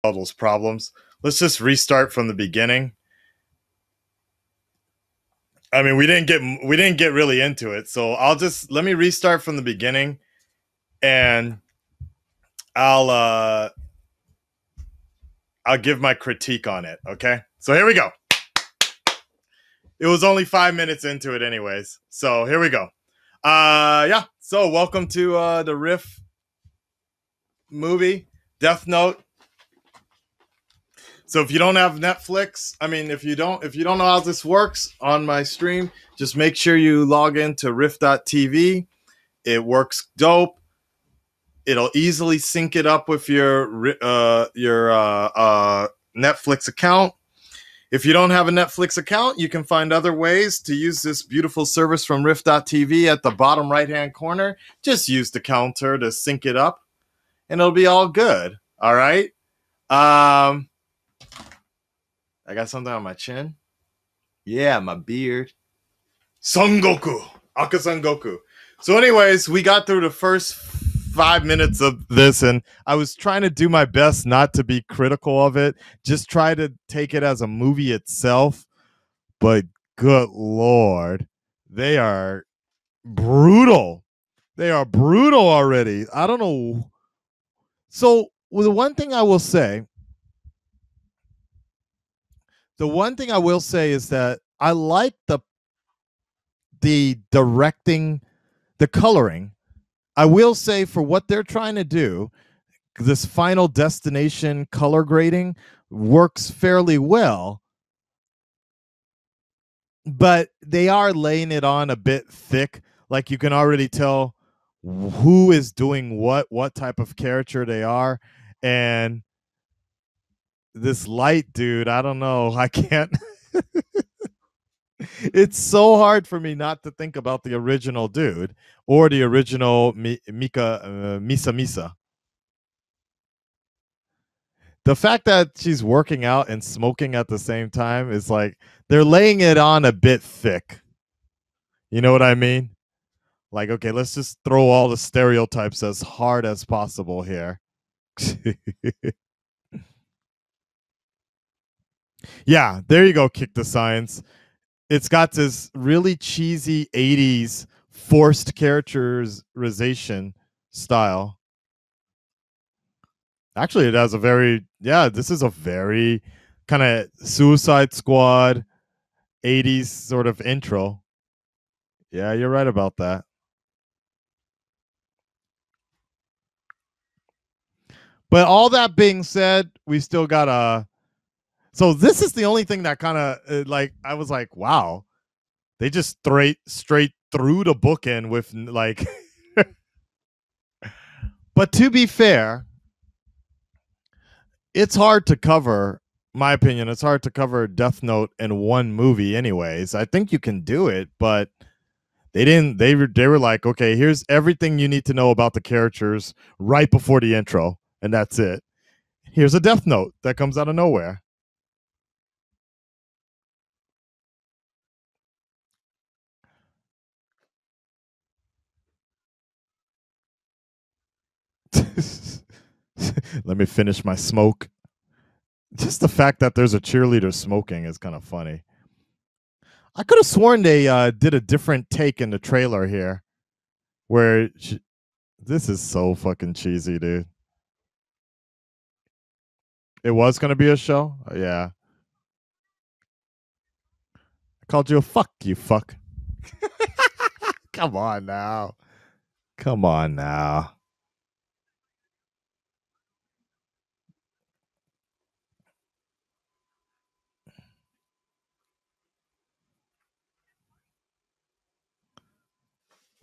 all those problems. Let's just restart from the beginning. I mean, we didn't get really into it, so let me restart from the beginning, and I'll uh I'll give my critique on it. Okay, so here we go. It was only 5 minutes into it, anyways. So here we go. Yeah. So welcome to the RIFF movie, Deathnote. So if you don't have Netflix, I mean, if you don't know how this works on my stream, just make sure you log into riff.tv. It works dope. It'll easily sync it up with your Netflix account. If you don't have a Netflix account, you can find other ways to use this beautiful service from riff.tv at the bottom right-hand corner. Just use the counter to sync it up, and it'll be all good. All right? I got something on my chin. Yeah, my beard. Son Goku. Aka Son Goku. So anyways, we got through the first 5 minutes of this, and I was trying to do my best not to be critical of it. Just try to take it as a movie itself. But good Lord, they are brutal. They are brutal already. I don't know. So the one thing I will say is that I like the directing, the coloring. I will say, for what they're trying to do, this Final Destination color grading works fairly well, but they are laying it on a bit thick. Like, you can already tell who is doing what type of character they are. And this light dude, I don't know. I can't. It's so hard for me not to think about the original dude or the original Misa Misa. The fact that she's working out and smoking at the same time is like they're laying it on a bit thick. You know what I mean? Like, okay, let's just throw all the stereotypes as hard as possible here. Yeah, there you go, Kick the Science. It's got this really cheesy 80s forced characterization style. Actually, it has a very, yeah, this is a very kind of Suicide Squad 80s sort of intro. Yeah, you're right about that. But all that being said, we still got a. So this is the only thing that kind of like I was like, wow, they just straight through the bookend with like. But to be fair, it's hard to cover. My opinion, it's hard to cover Deathnote in one movie. Anyways, I think you can do it, but they didn't. They were like, okay, here's everything you need to know about the characters right before the intro, and that's it. Here's a Deathnote that comes out of nowhere. Let me finish my smoke. Just the fact that there's a cheerleader smoking is kind of funny. I could have sworn they did a different take in the trailer here, where this is so fucking cheesy, dude. It was gonna be a show, yeah. I called you a fuck, you fuck. Come on now. Come on now.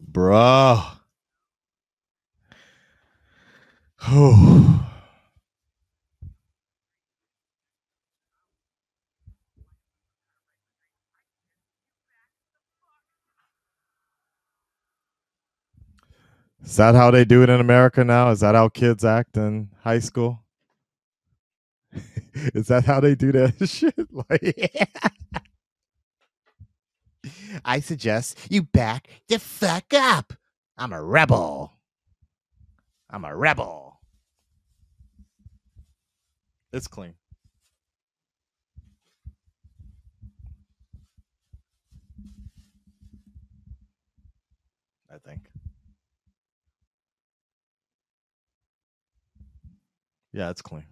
Bruh. Is that how they do it in America now? Is that how kids act in high school? Is that how they do that shit? Like, I suggest you back the fuck up. I'm a rebel. I'm a rebel. It's clean. I think. Yeah, it's clean.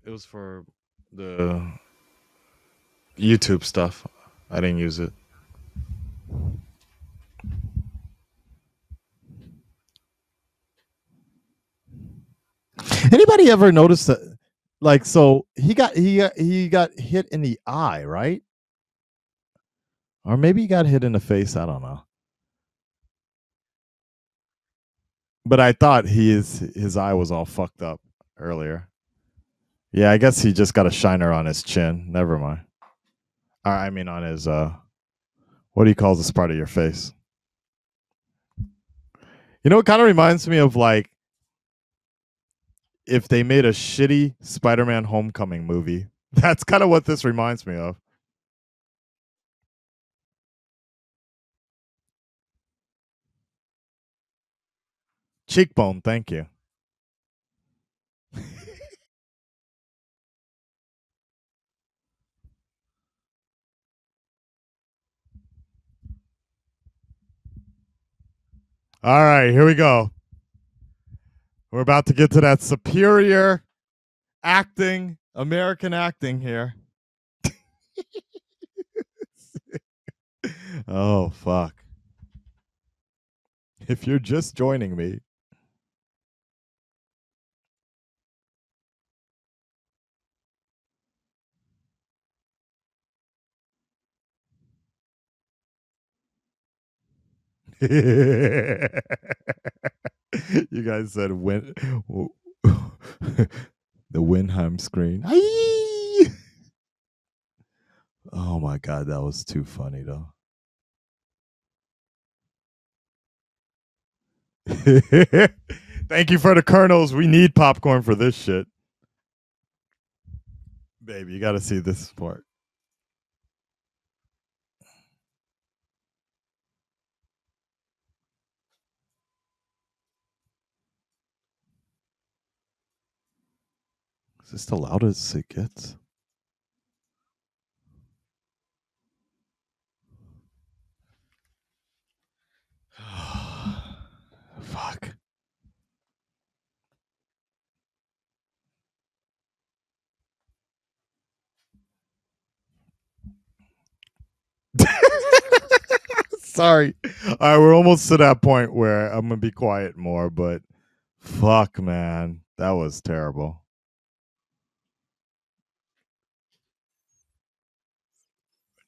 It was for the YouTube stuff. I didn't use it. Anybody ever notice that? Like, so he got hit in the eye, right? Or maybe he got hit in the face. I don't know. But I thought his eye was all fucked up earlier. Yeah, I guess he just got a shiner on his chin. Never mind. I mean, on his what do you call this part of your face? You know, it kind of reminds me of like if they made a shitty Spider-Man Homecoming movie. That's kind of what this reminds me of. Cheekbone, thank you. All right, here we go. We're about to get to that superior acting, American acting here. Oh, fuck. If you're just joining me, you guys said when the Winheim screen. Oh my god, that was too funny though. Thank you for the kernels. We need popcorn for this shit. Baby, you got to see this part. Is this the loudest it gets? Fuck. Sorry. All right, we're almost to that point where I'm going to be quiet more, but fuck, man. That was terrible.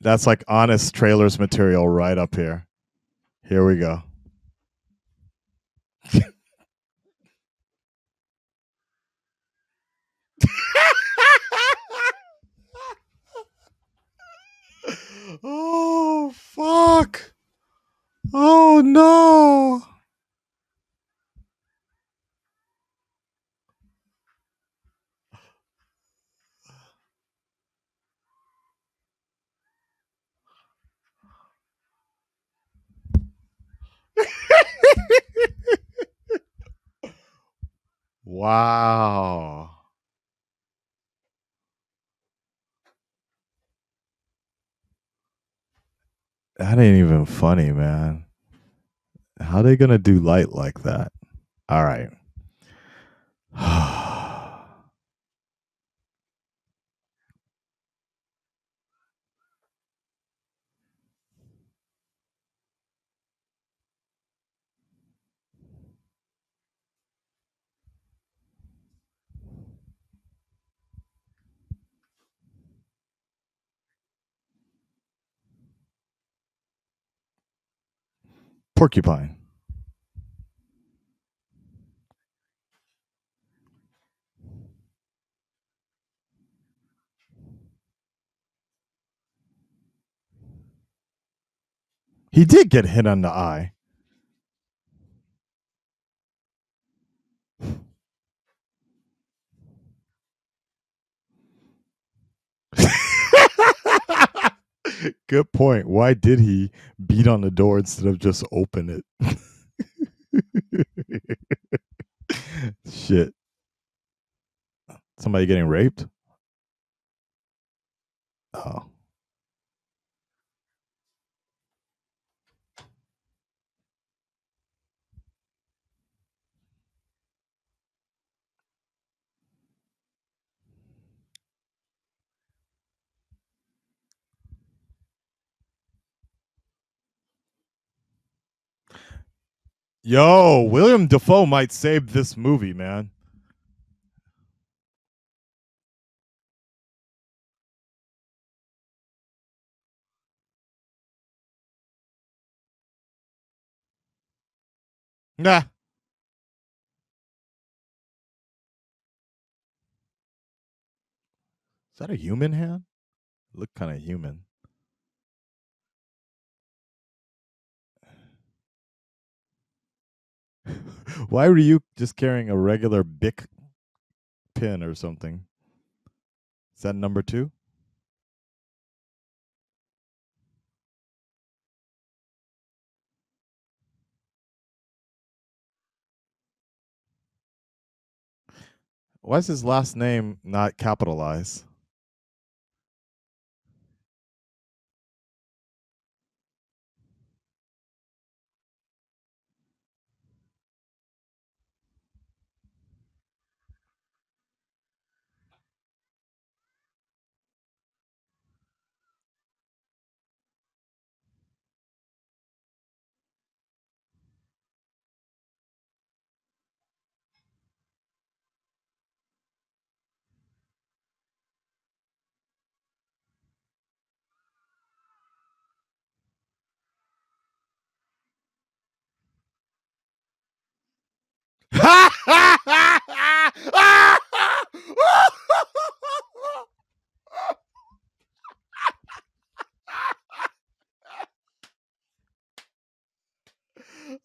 That's like honest trailers material right up here. Here we go. Oh, fuck. Oh, no. Wow. That ain't even funny, man. How they gonna do light like that? All right. Porcupine. He did get hit on the eye. Good point. Why did he beat on the door instead of just open it? Shit. Somebody getting raped? Oh. Yo, William Dafoe might save this movie, man. Nah. Is that a human hand? Look kind of human. Why were you just carrying a regular Bic pin or something? Is that number 2? Why is his last name not capitalized?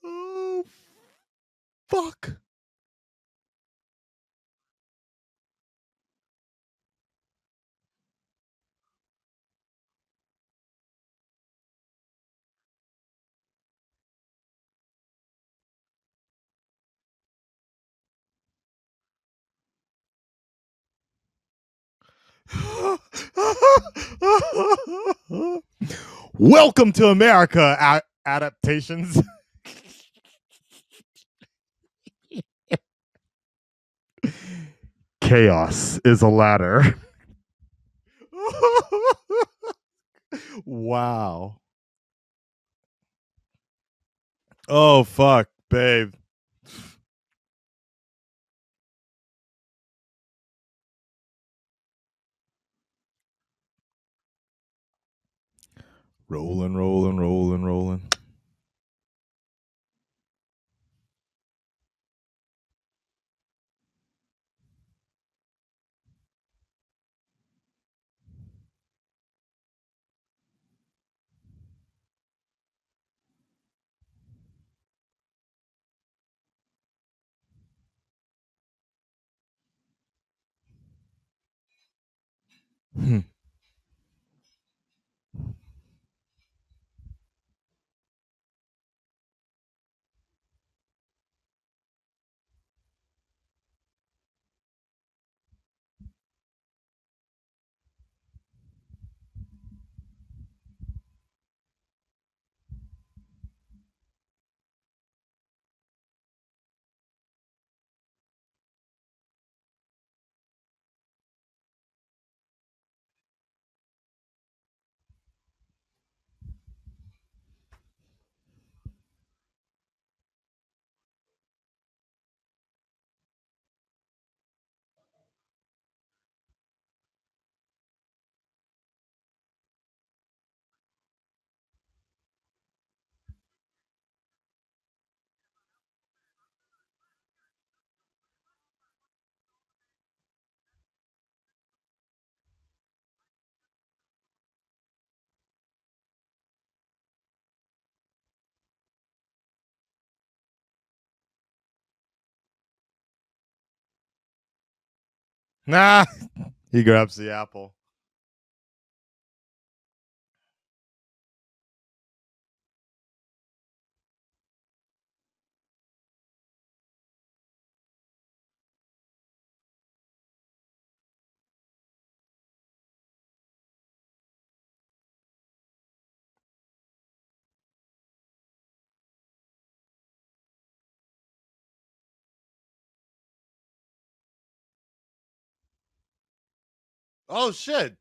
Oh, fuck. Welcome to America, adaptations. Chaos is a ladder. Wow. Oh, fuck, babe. Rolling, rolling, rolling, rolling. Hmm. Nah. He grabs the apple. Oh shit.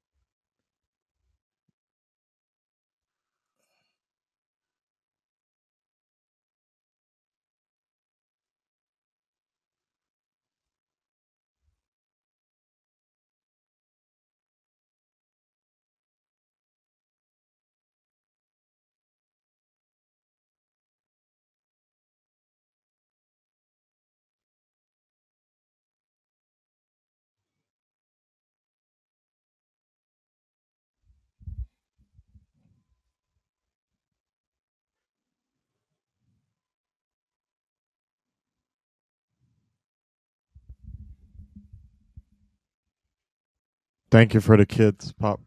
Thank you for the kids, Pop.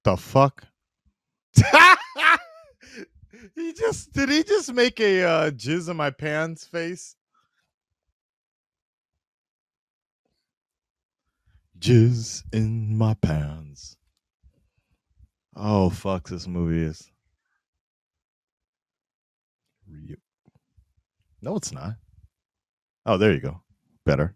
The fuck? He just make a jizz in my pants face? Jizz in my pants. Oh fuck, this movie is real. No, it's not. Oh, there you go. Better.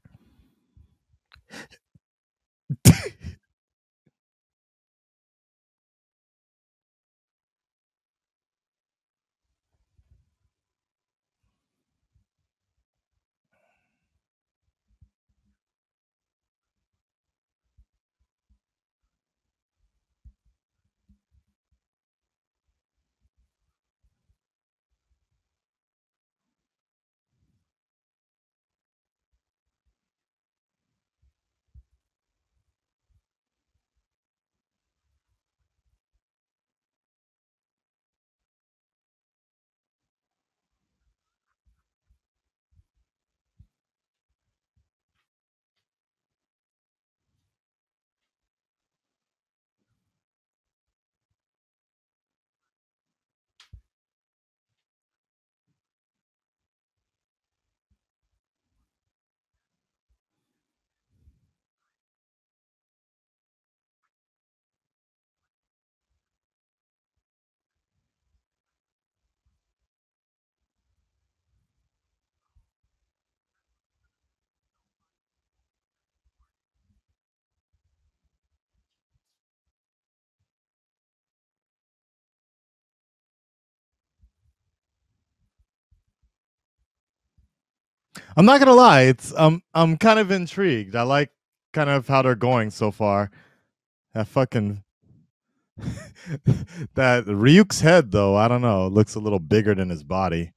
I'm not gonna lie, it's I'm kind of intrigued. I like kind of how they're going so far. That fucking that Ryuk's head though, I don't know, looks a little bigger than his body.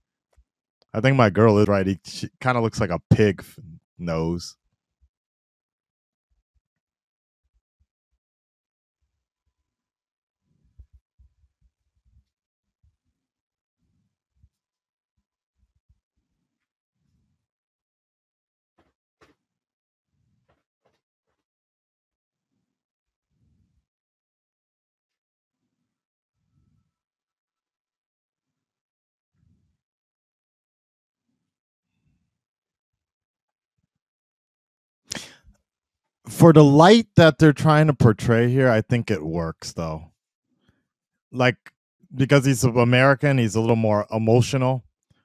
I think my girl is right. She kind of looks like a pig nose. For the light that they're trying to portray here, I think it works though. Like because he's American, he's a little more emotional,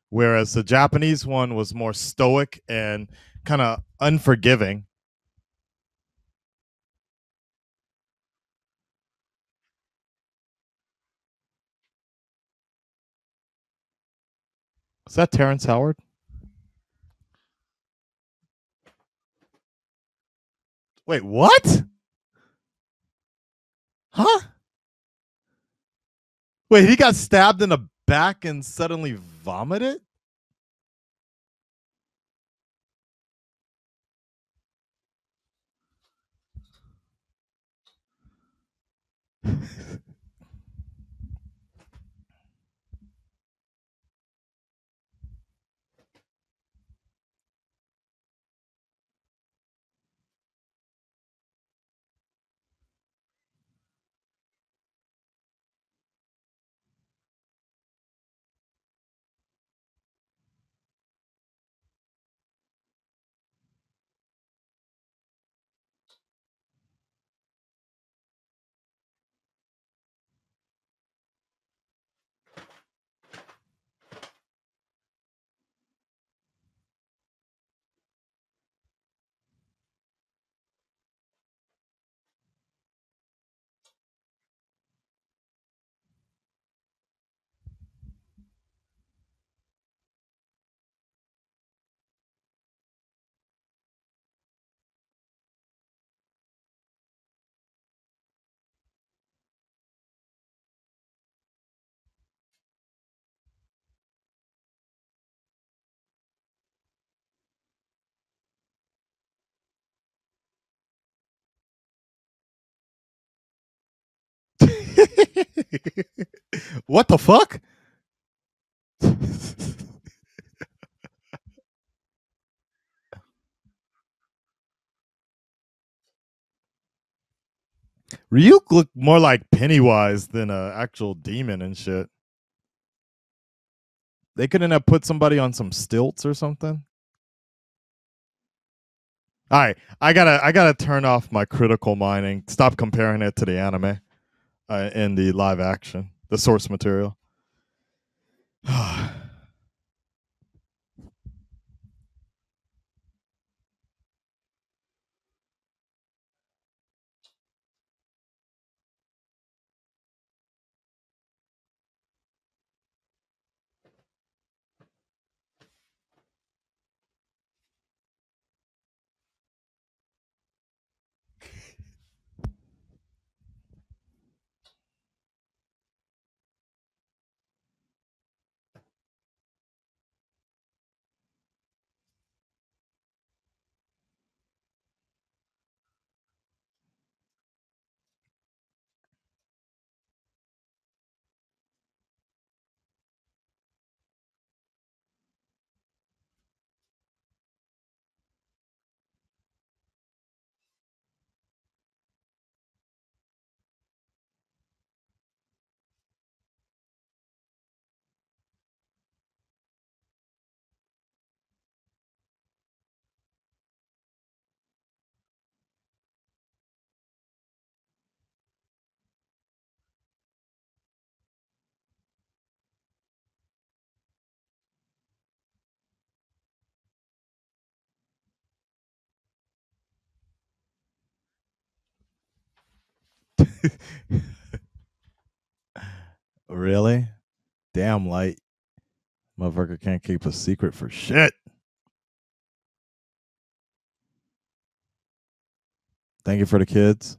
whereas the Japanese one was more stoic and kind of unforgiving. Is that Terrence Howard? Wait, what? Huh? Wait, he got stabbed in the back and suddenly vomited? What the fuck? Ryuk looked more like Pennywise than an actual demon and shit. They couldn't have put somebody on some stilts or something. All right, I gotta turn off my critical mining. Stop comparing it to the anime in the live action, the source material. Really? Damn, light. Motherfucker can't keep a secret for shit. Thank you for the kids.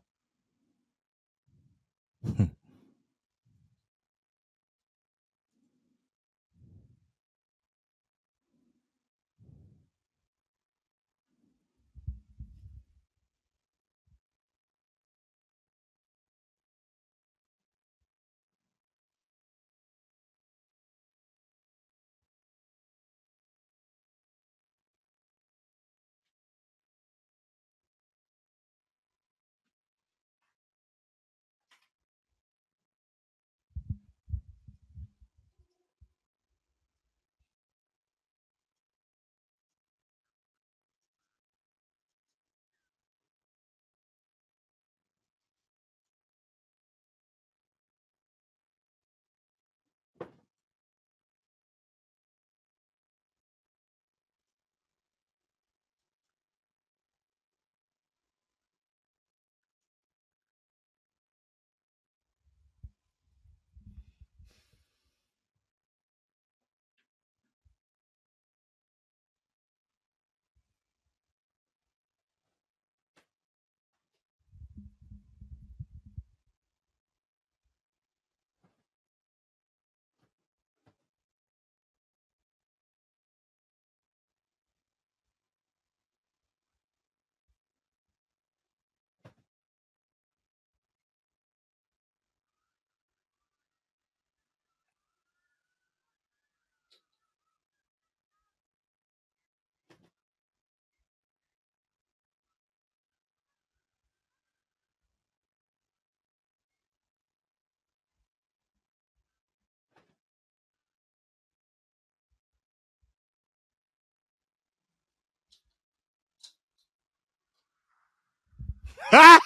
Oh,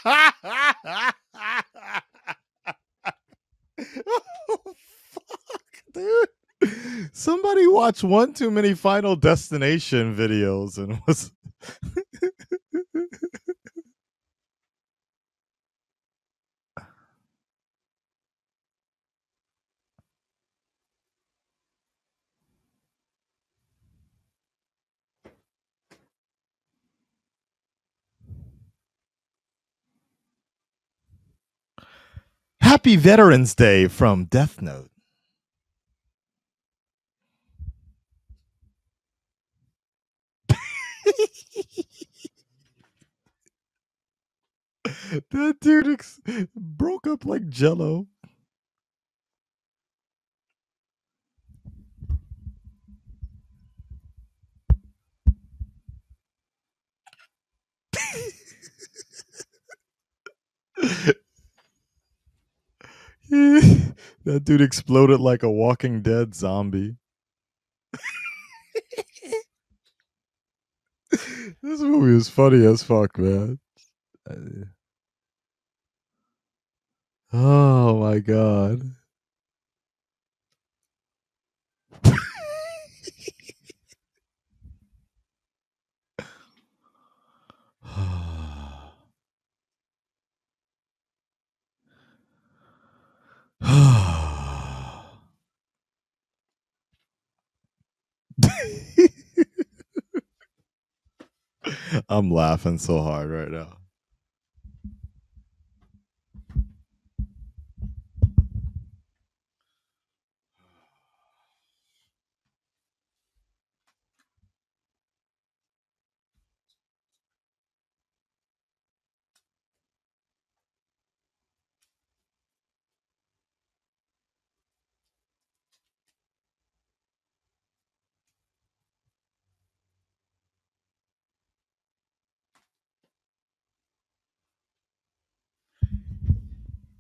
fuck, dude. Somebody watched one too many Final Destination videos and was Happy Veterans Day from Deathnote. That dude broke up like jello. That dude exploded like a Walking Dead zombie. This movie is funny as fuck, man. Oh my god. I'm laughing so hard right now.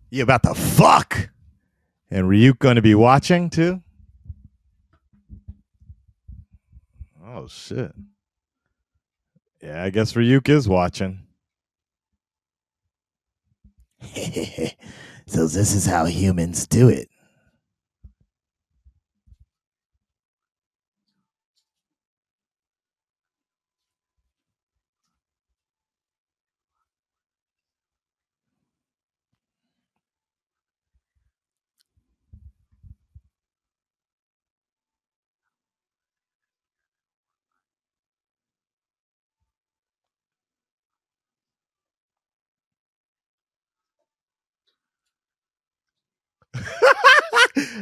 You about to fuck? And Ryuk going to be watching too? Oh shit. Yeah, I guess Ryuk is watching. So this is how humans do it.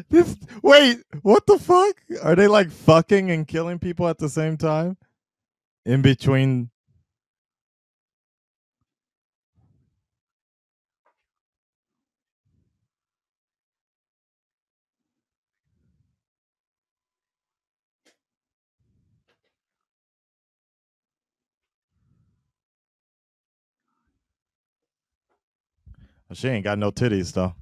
This, wait, what the fuck? Are they like fucking and killing people at the same time? In between. She ain't got no titties though.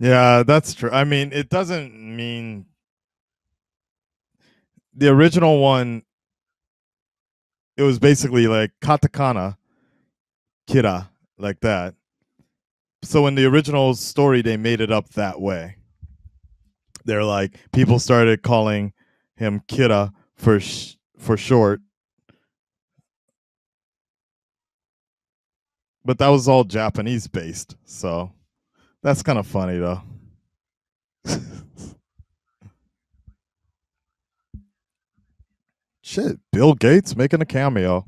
Yeah, that's true. I mean, it doesn't mean the original one. It was basically like katakana, kira, like that. So in the original story, they made it up that way. They're like people started calling him Kira for short, but that was all Japanese based. So that's kind of funny though. Shit, Bill Gates making a cameo.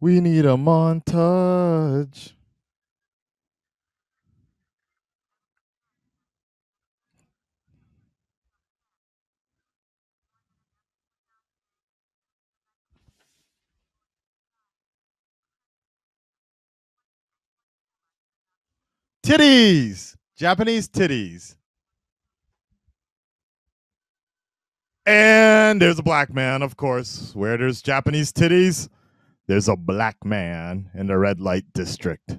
We need a montage. Titties, Japanese titties. And there's a black man, of course. Where there's Japanese titties, there's a black man in the red light district.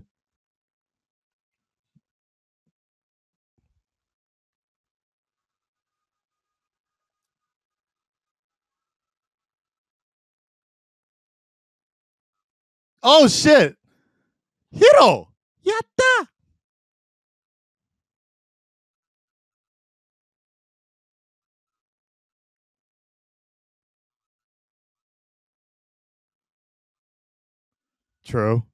Oh shit! Hiro! Yatta! True.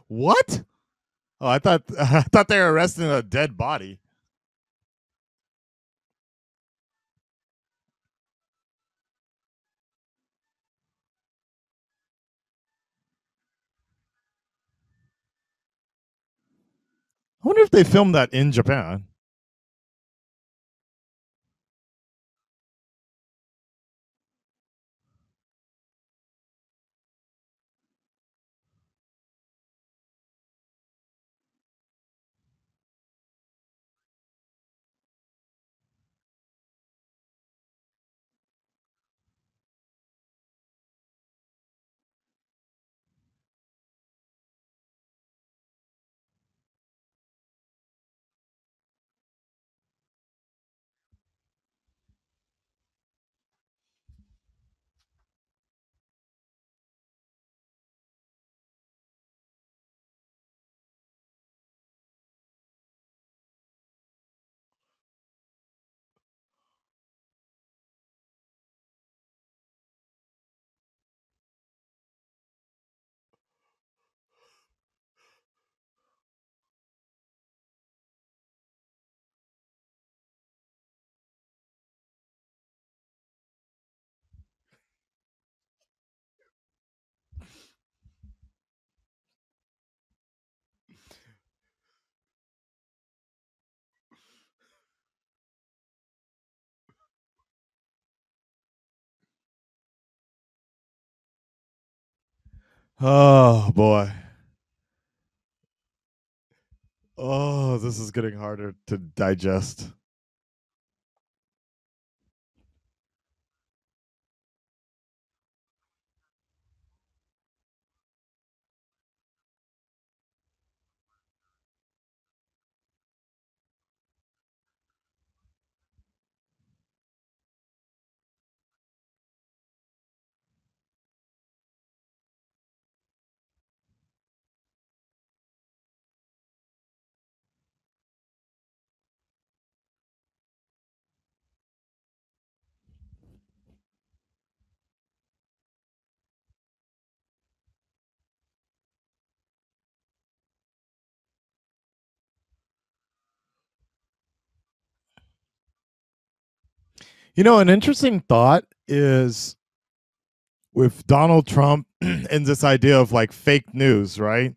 What? Oh, I thought they were arresting a dead body. I wonder if they filmed that in Japan. Oh boy. Oh, this is getting harder to digest. You know, an interesting thought is with Donald Trump and this idea of like fake news, right?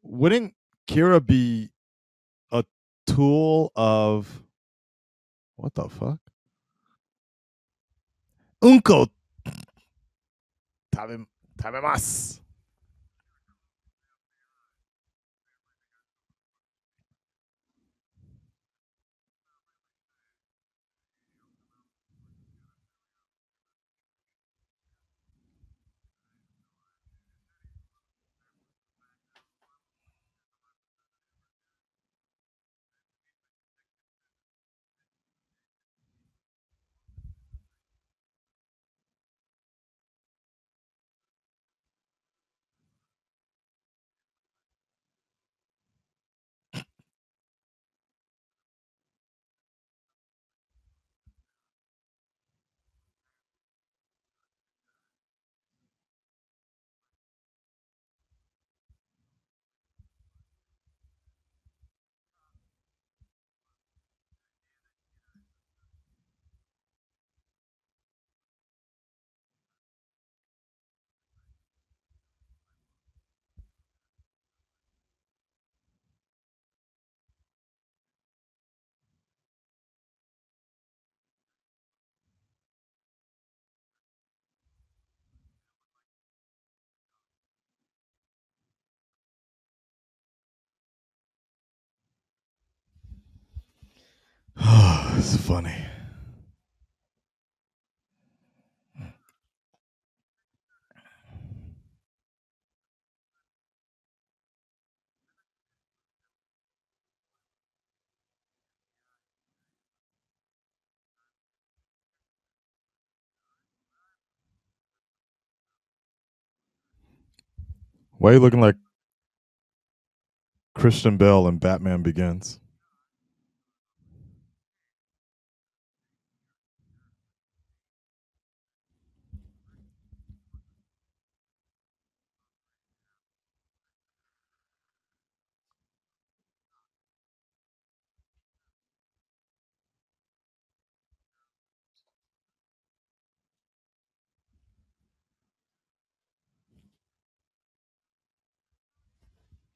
Wouldn't Kira be a tool of what the fuck? Unko tabe, tabemasu. Oh, it's funny. Why are you looking like Christian Bale in Batman Begins?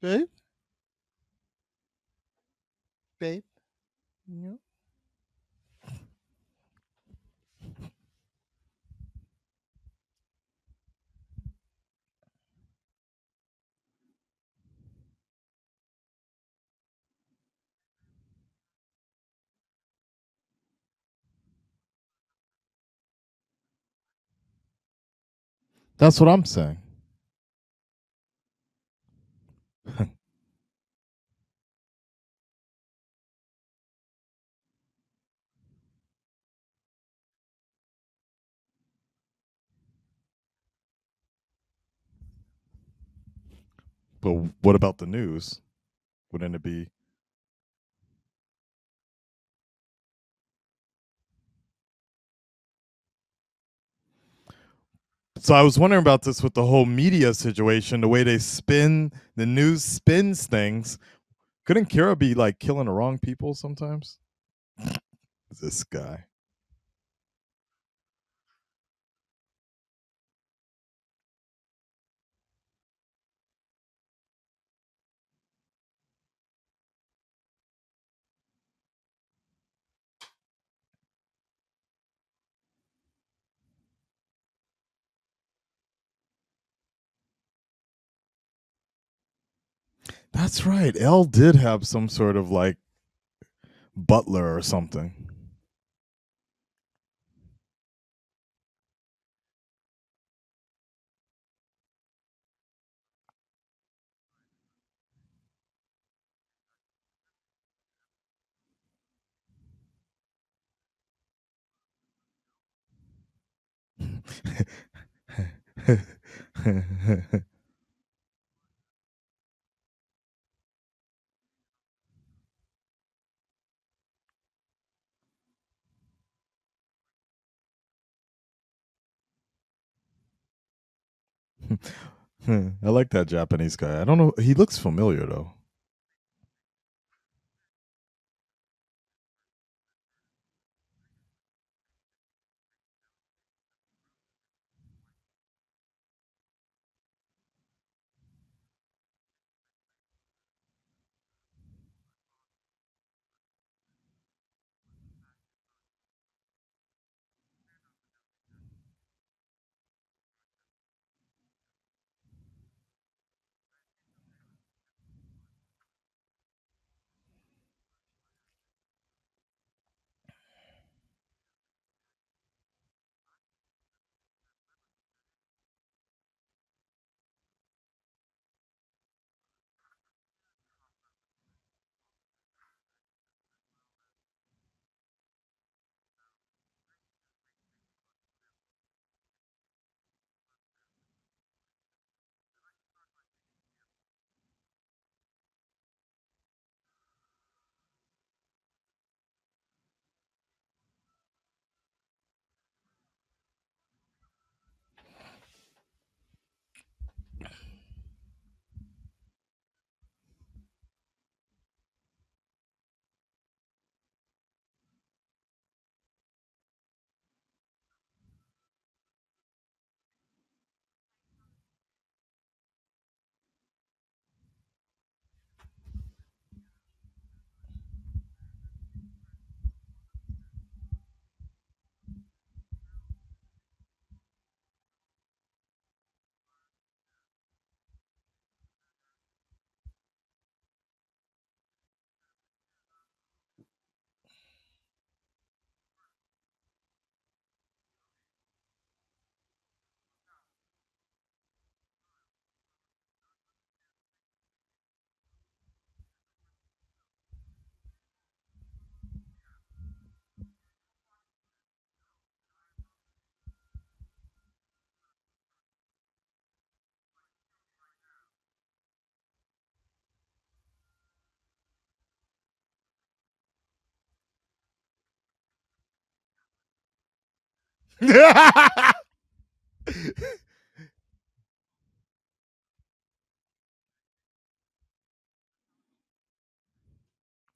Babe, babe. Yeah. That's what I'm saying. But what about the news? Wouldn't it be? So I was wondering about this with the whole media situation, the way they spin the news spins things. Couldn't Kira be like killing the wrong people sometimes? This guy. That's right. L did have some sort of like butler or something. I like that Japanese guy. I don't know. He looks familiar though.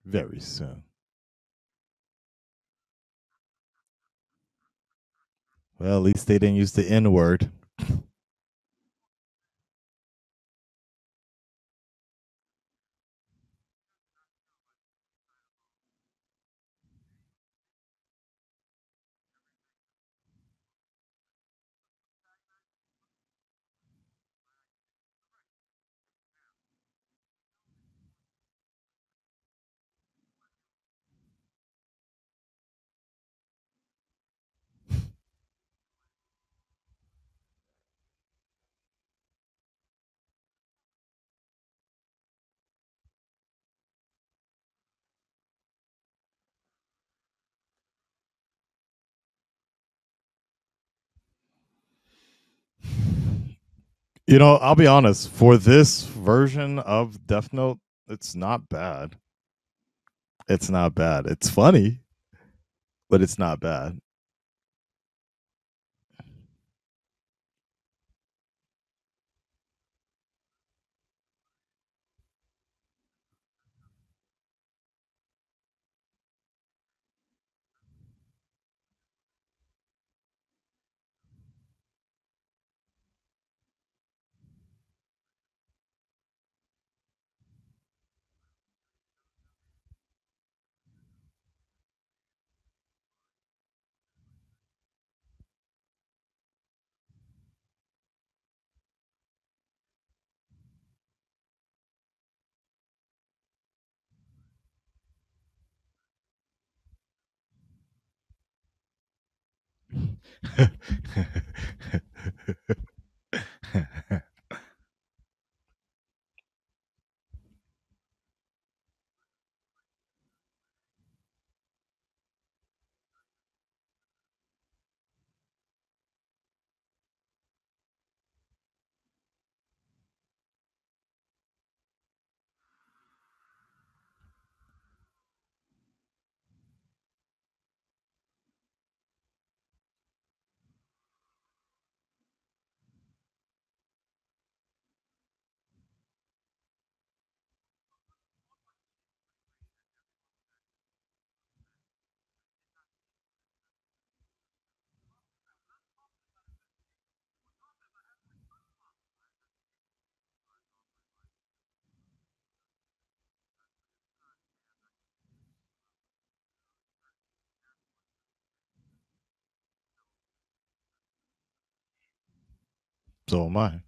Very soon. Well, at least they didn't use the N word. You know, I'll be honest. For this version of Death Note, it's not bad. It's not bad. It's funny, but it's not bad. So am I.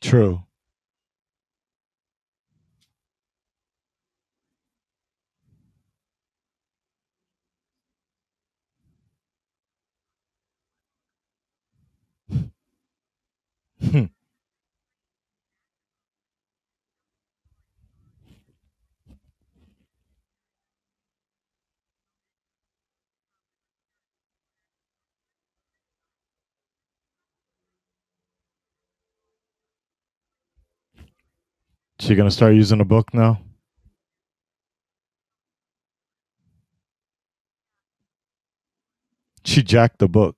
True. She gonna start using a book now? She jacked the book.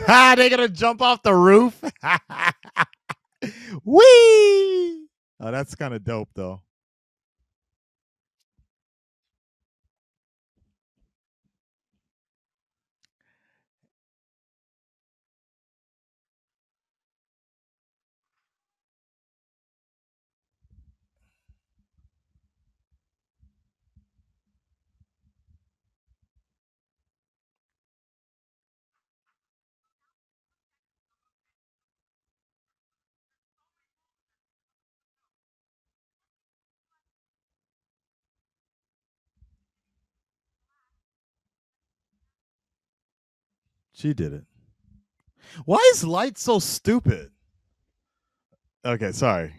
Ha! They're gonna jump off the roof. Whee! Oh, that's kind of dope, though. She did it. Why is light so stupid? Okay, sorry.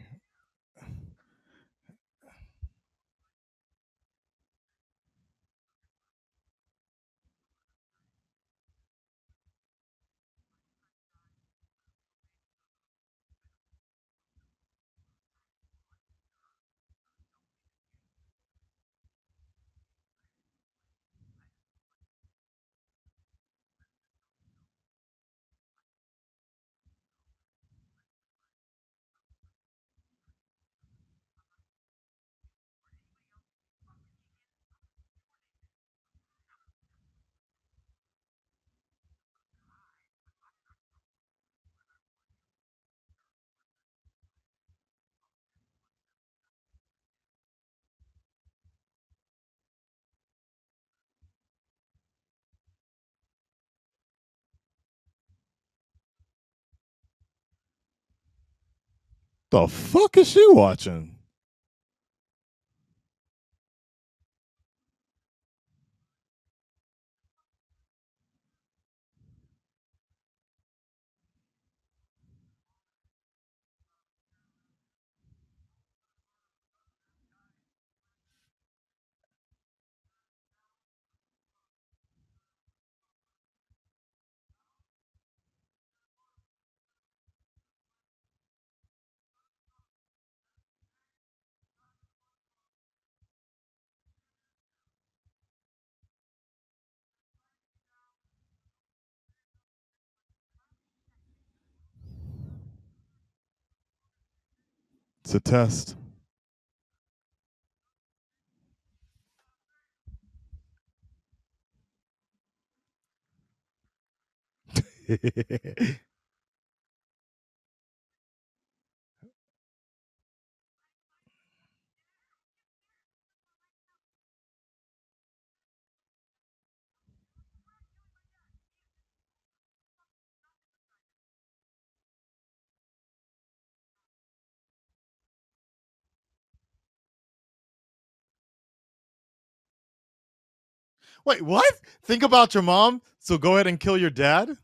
The fuck is she watching? It's a test. Wait, what? Think about your mom, so go ahead and kill your dad?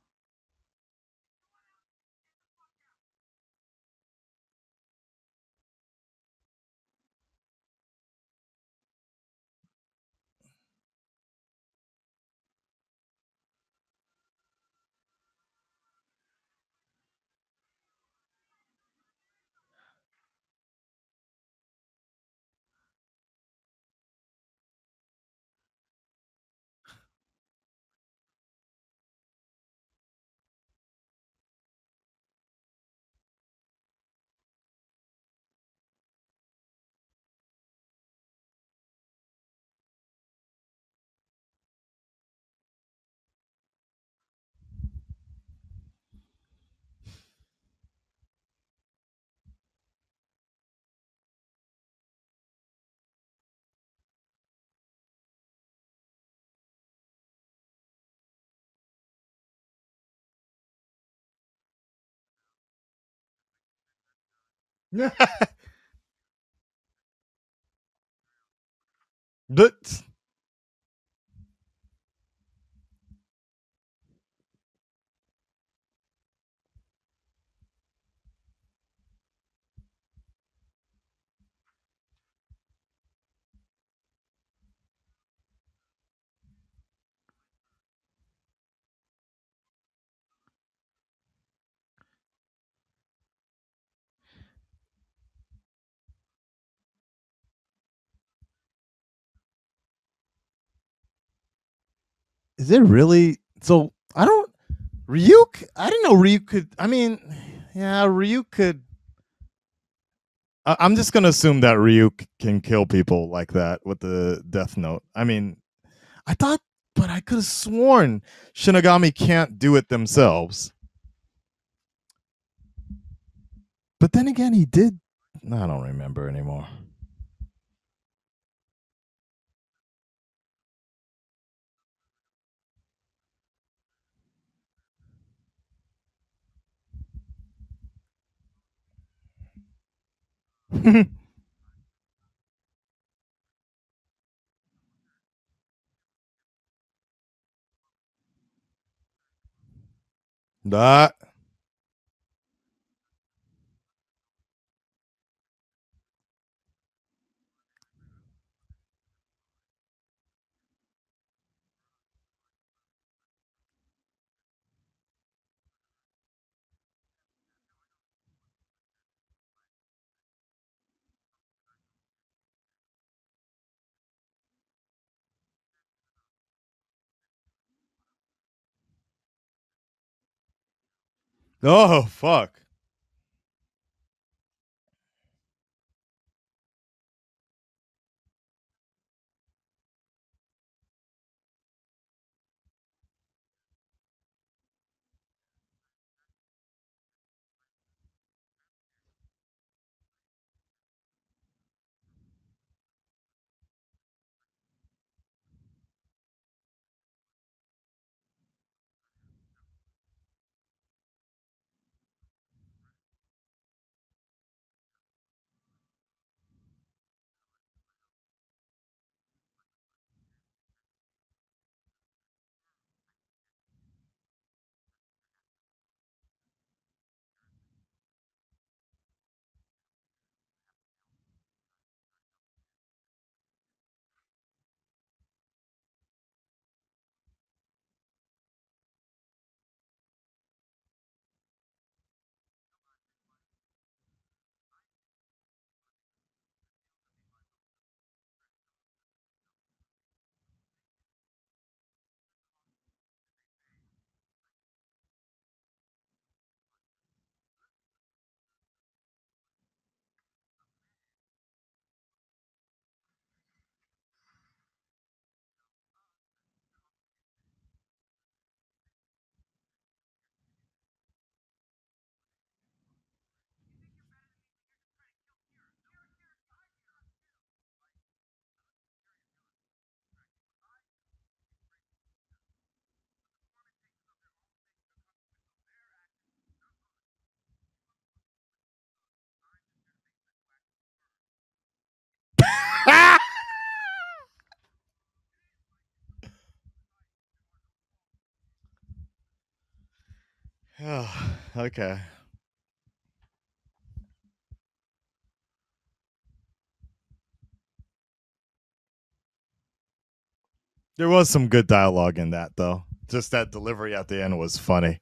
But is it really? So I don't. Ryuk? I didn't know Ryuk could. I mean, yeah, Ryuk could. I'm just gonna assume that Ryuk can kill people like that with the Death Note. I mean, I thought, but I could have sworn Shinigami can't do it themselves. But then again, he did. I don't remember anymore. that. Oh fuck. Oh, okay. There was some good dialogue in that though. Just that delivery at the end was funny.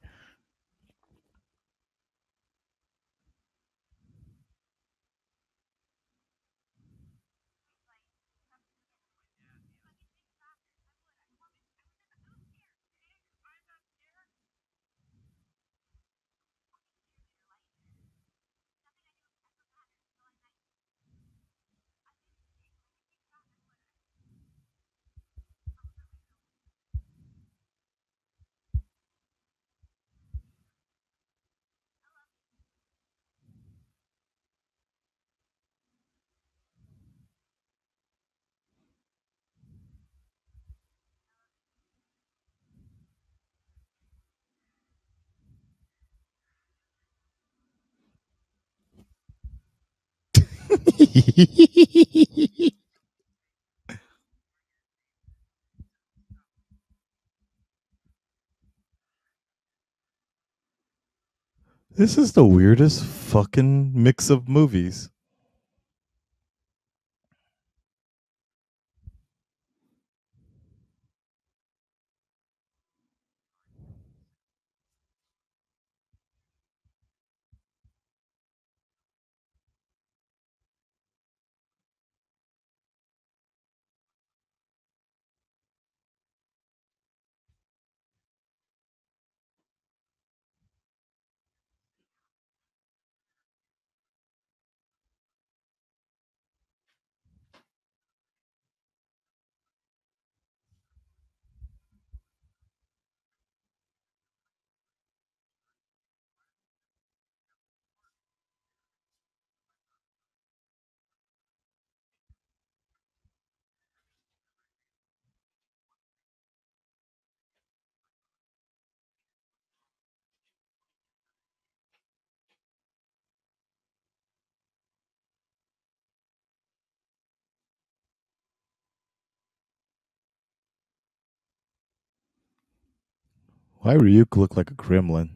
This is the weirdest fucking mix of movies. Why Ryuk look like a gremlin?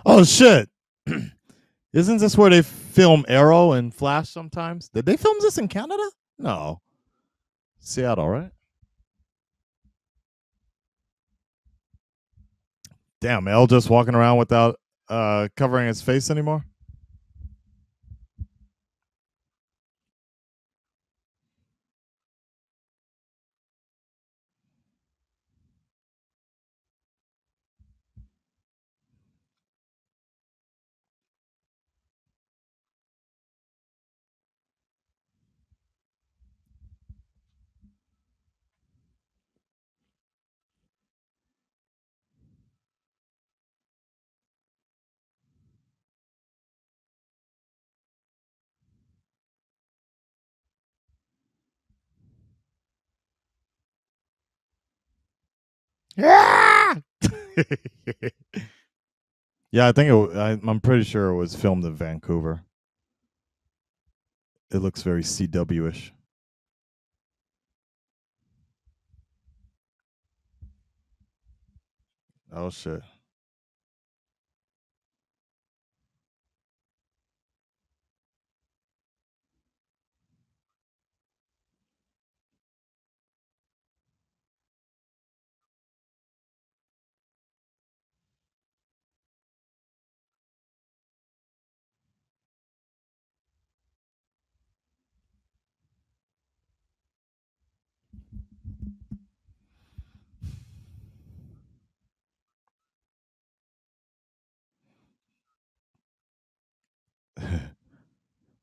Oh shit! Isn't this where they film Arrow and Flash sometimes? Did they film this in Canada? No, Seattle, right? Damn, L just walking around without covering his face anymore. Yeah. Yeah, I think I'm pretty sure it was filmed in Vancouver. It looks very CW-ish. Oh shit.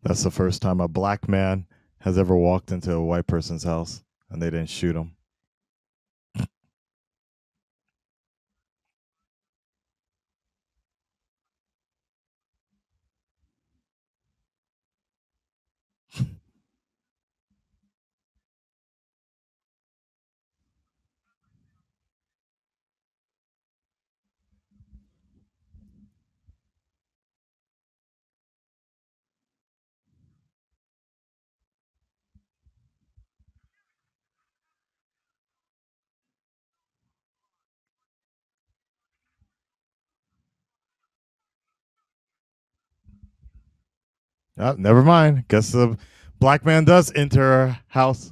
That's the first time a black man has ever walked into a white person's house and they didn't shoot him. Never mind. Guess the black man does enter a house.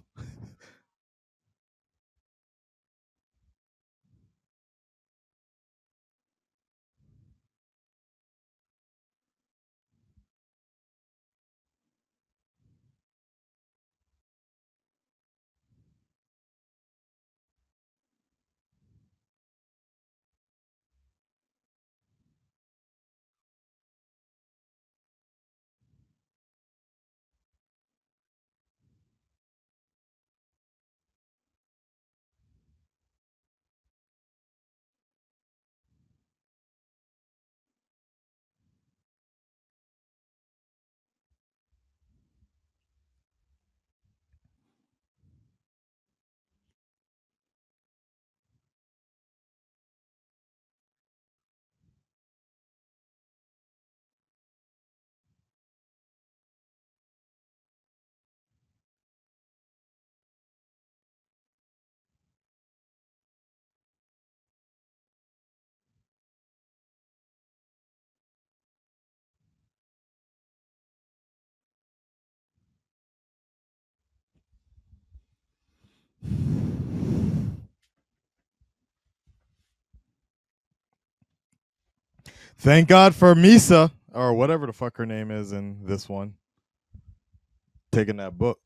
Thank God for Misa or whatever the fuck her name is in this one, taking that book.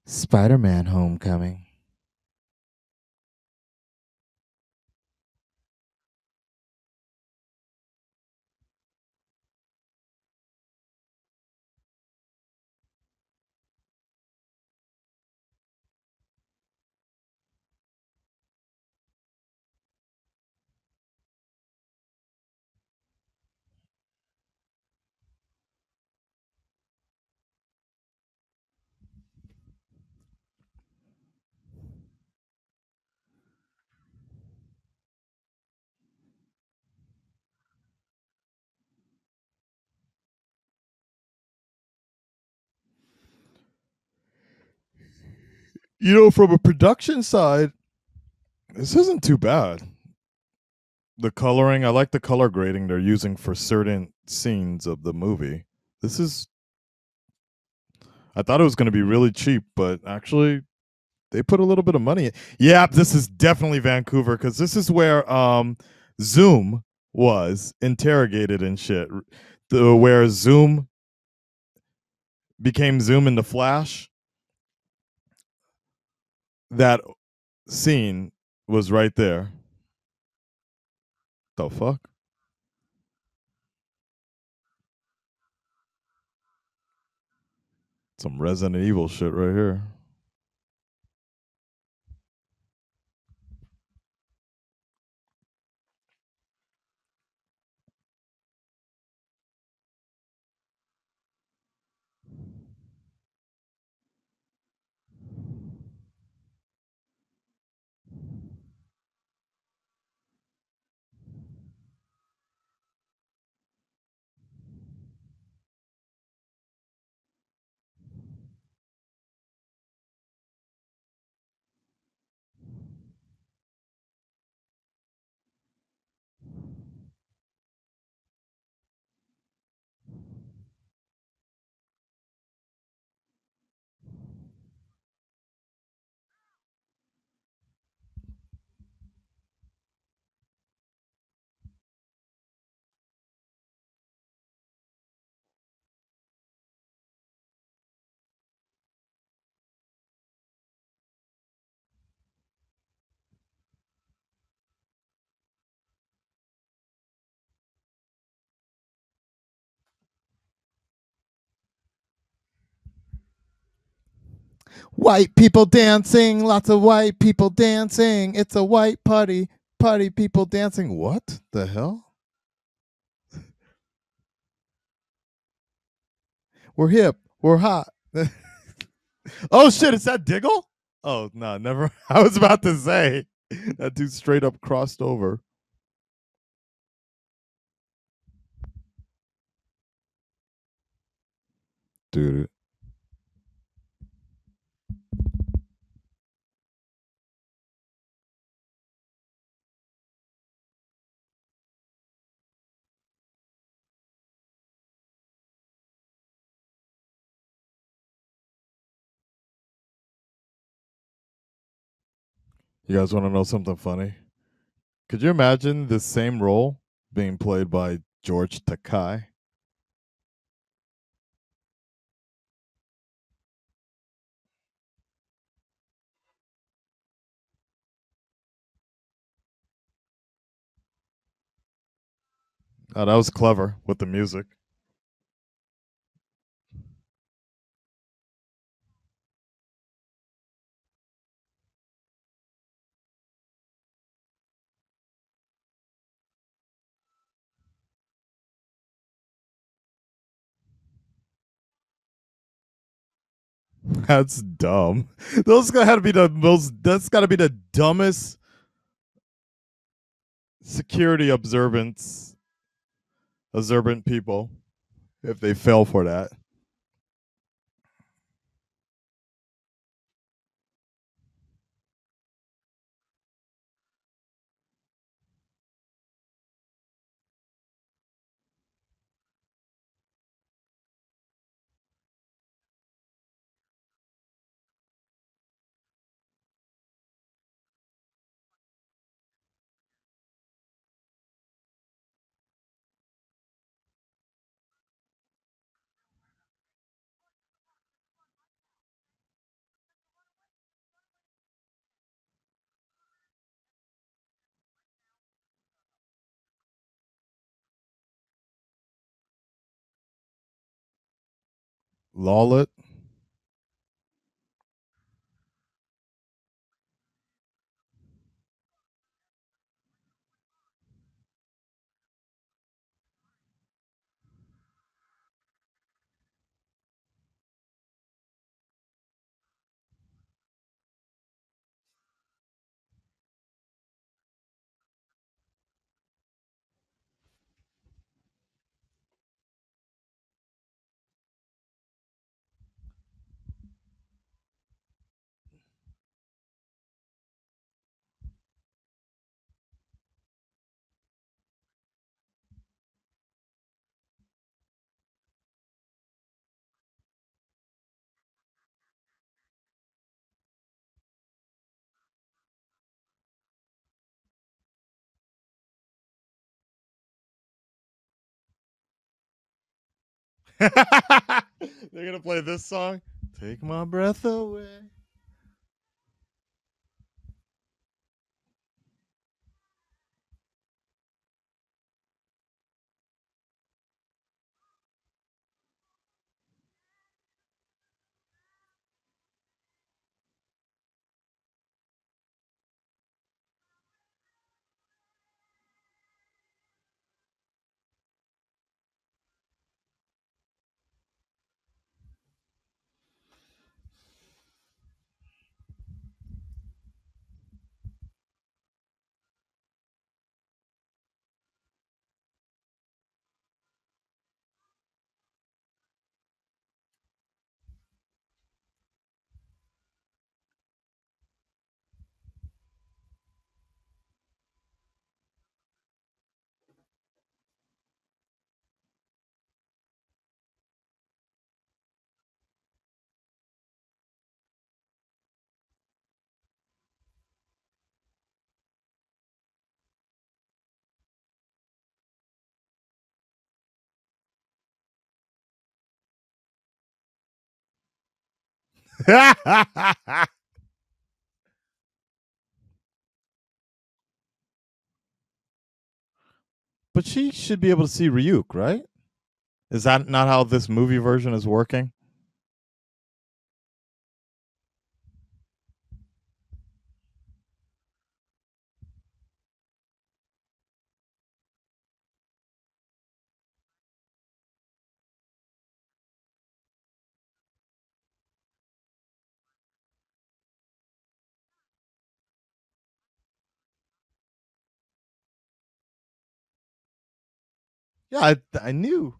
Spider-Man Homecoming. You know, from a production side, this isn't too bad. The coloring, I like the color grading they're using for certain scenes of the movie. This is, I thought it was going to be really cheap, but actually, they put a little bit of money in. Yeah, this is definitely Vancouver because this is where Zoom was interrogated and shit. Where Zoom became Zoom in the Flash. That scene was right there. The fuck? Some Resident Evil shit right here. White people dancing, lots of white people dancing. It's a white party, party people dancing. What the hell? We're hip, we're hot. Oh shit, is that Diggle? Oh no, never. I was about to say that dude straight up crossed over. Dude, you guys want to know something funny? Could you imagine this same role being played by George Takai? Oh, that was clever with the music. That's dumb. Those got to be the most. That's got to be the dumbest security observant people if they fell for that. Lawlet. They're gonna play this song. Take my breath away. But she should be able to see Ryuk, right? Is that not how this movie version is working? Yeah, I knew.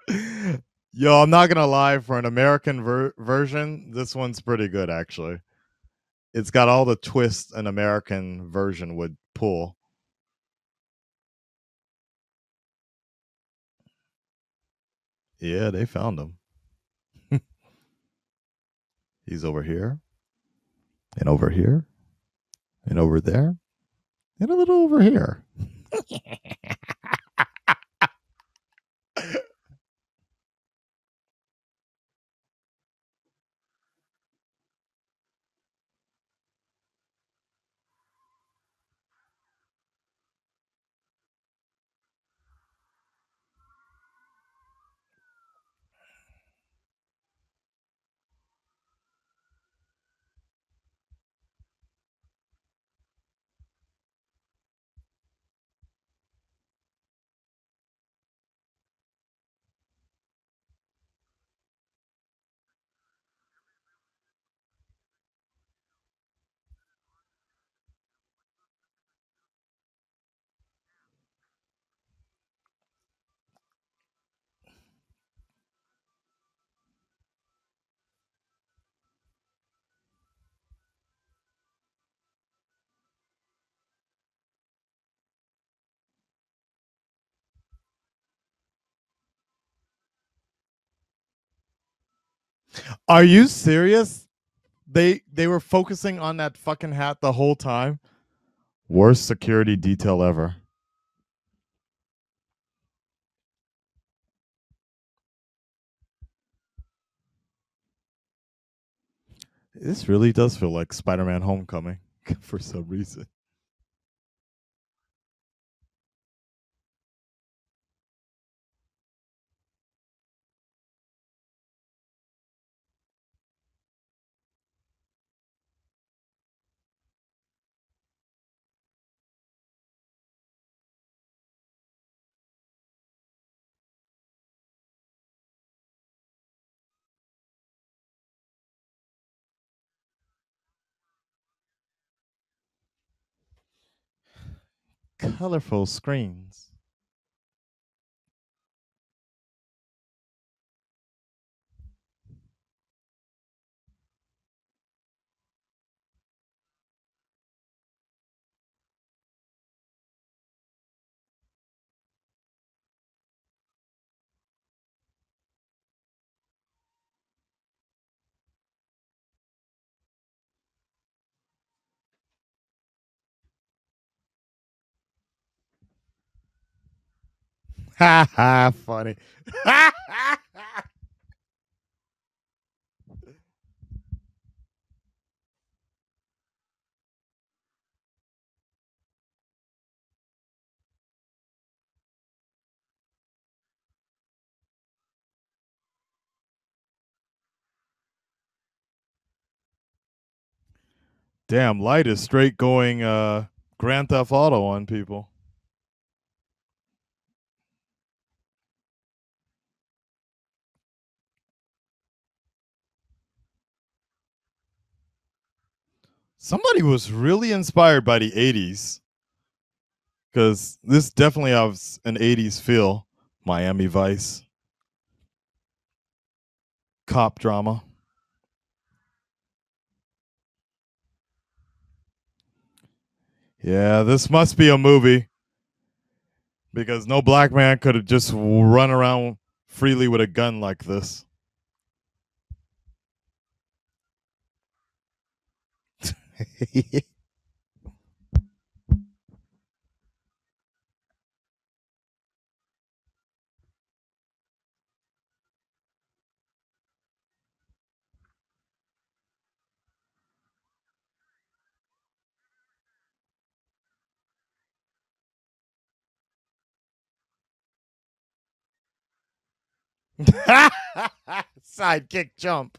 Yo, I'm not gonna lie. For an American version, this one's pretty good actually. It's got all the twists an American version would pull. Yeah, they found him. He's over here, and over here, and over there, and a little over here. Are you serious? They were focusing on that fucking hat the whole time. Worst security detail ever. This really does feel like Spider-Man: Homecoming for some reason. Colorful screens. Ha ha, funny. Damn, Light is straight going Grand Theft Auto on people. Somebody was really inspired by the 80s because this definitely has an 80s feel. Miami Vice, cop drama. Yeah, this must be a movie because no black man could have just run around freely with a gun like this. Sidekick jump.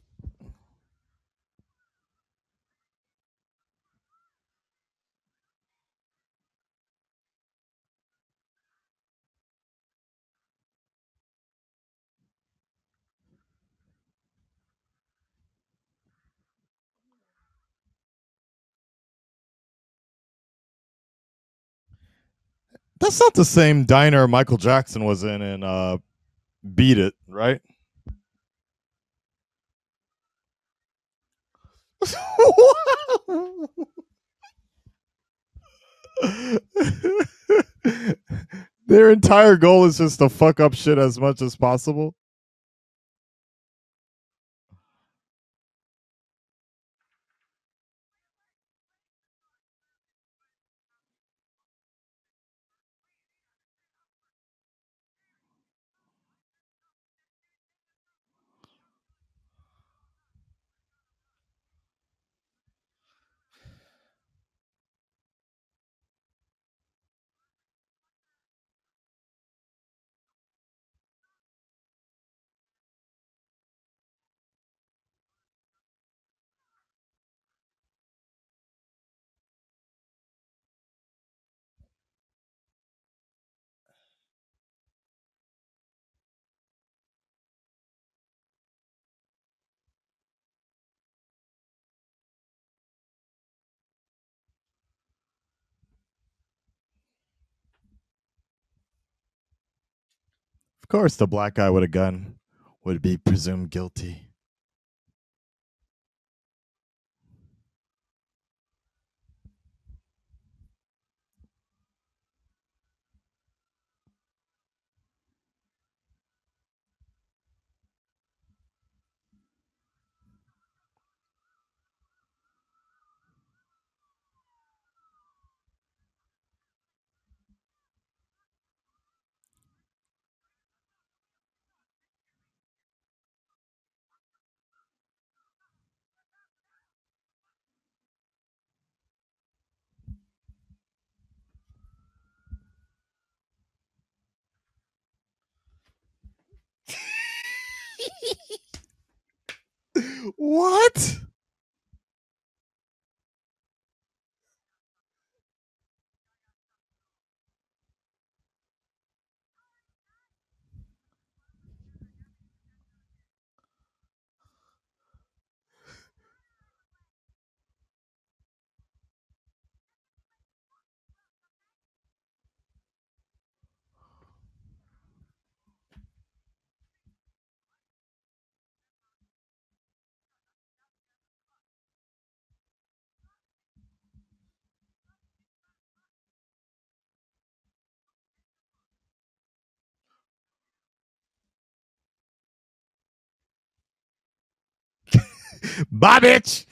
That's not the same diner Michael Jackson was in beat it, right? Their entire goal is just to fuck up shit as much as possible. Of course, the black guy with a gun would be presumed guilty. What? Bye, bitch.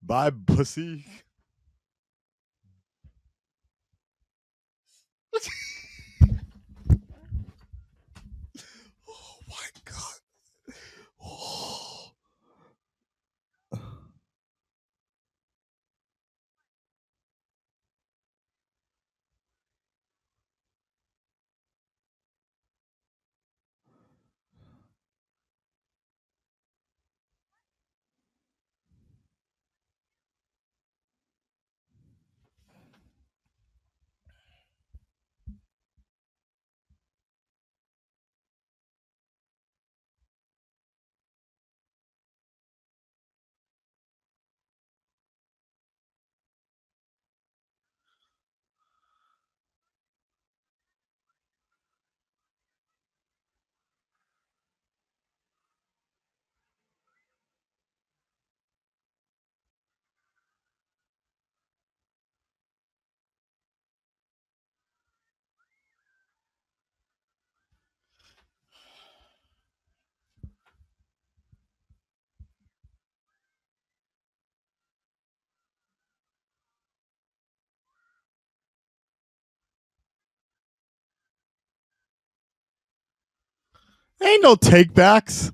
Bye, pussy. Oh my god. Oh. Ain't no takebacks.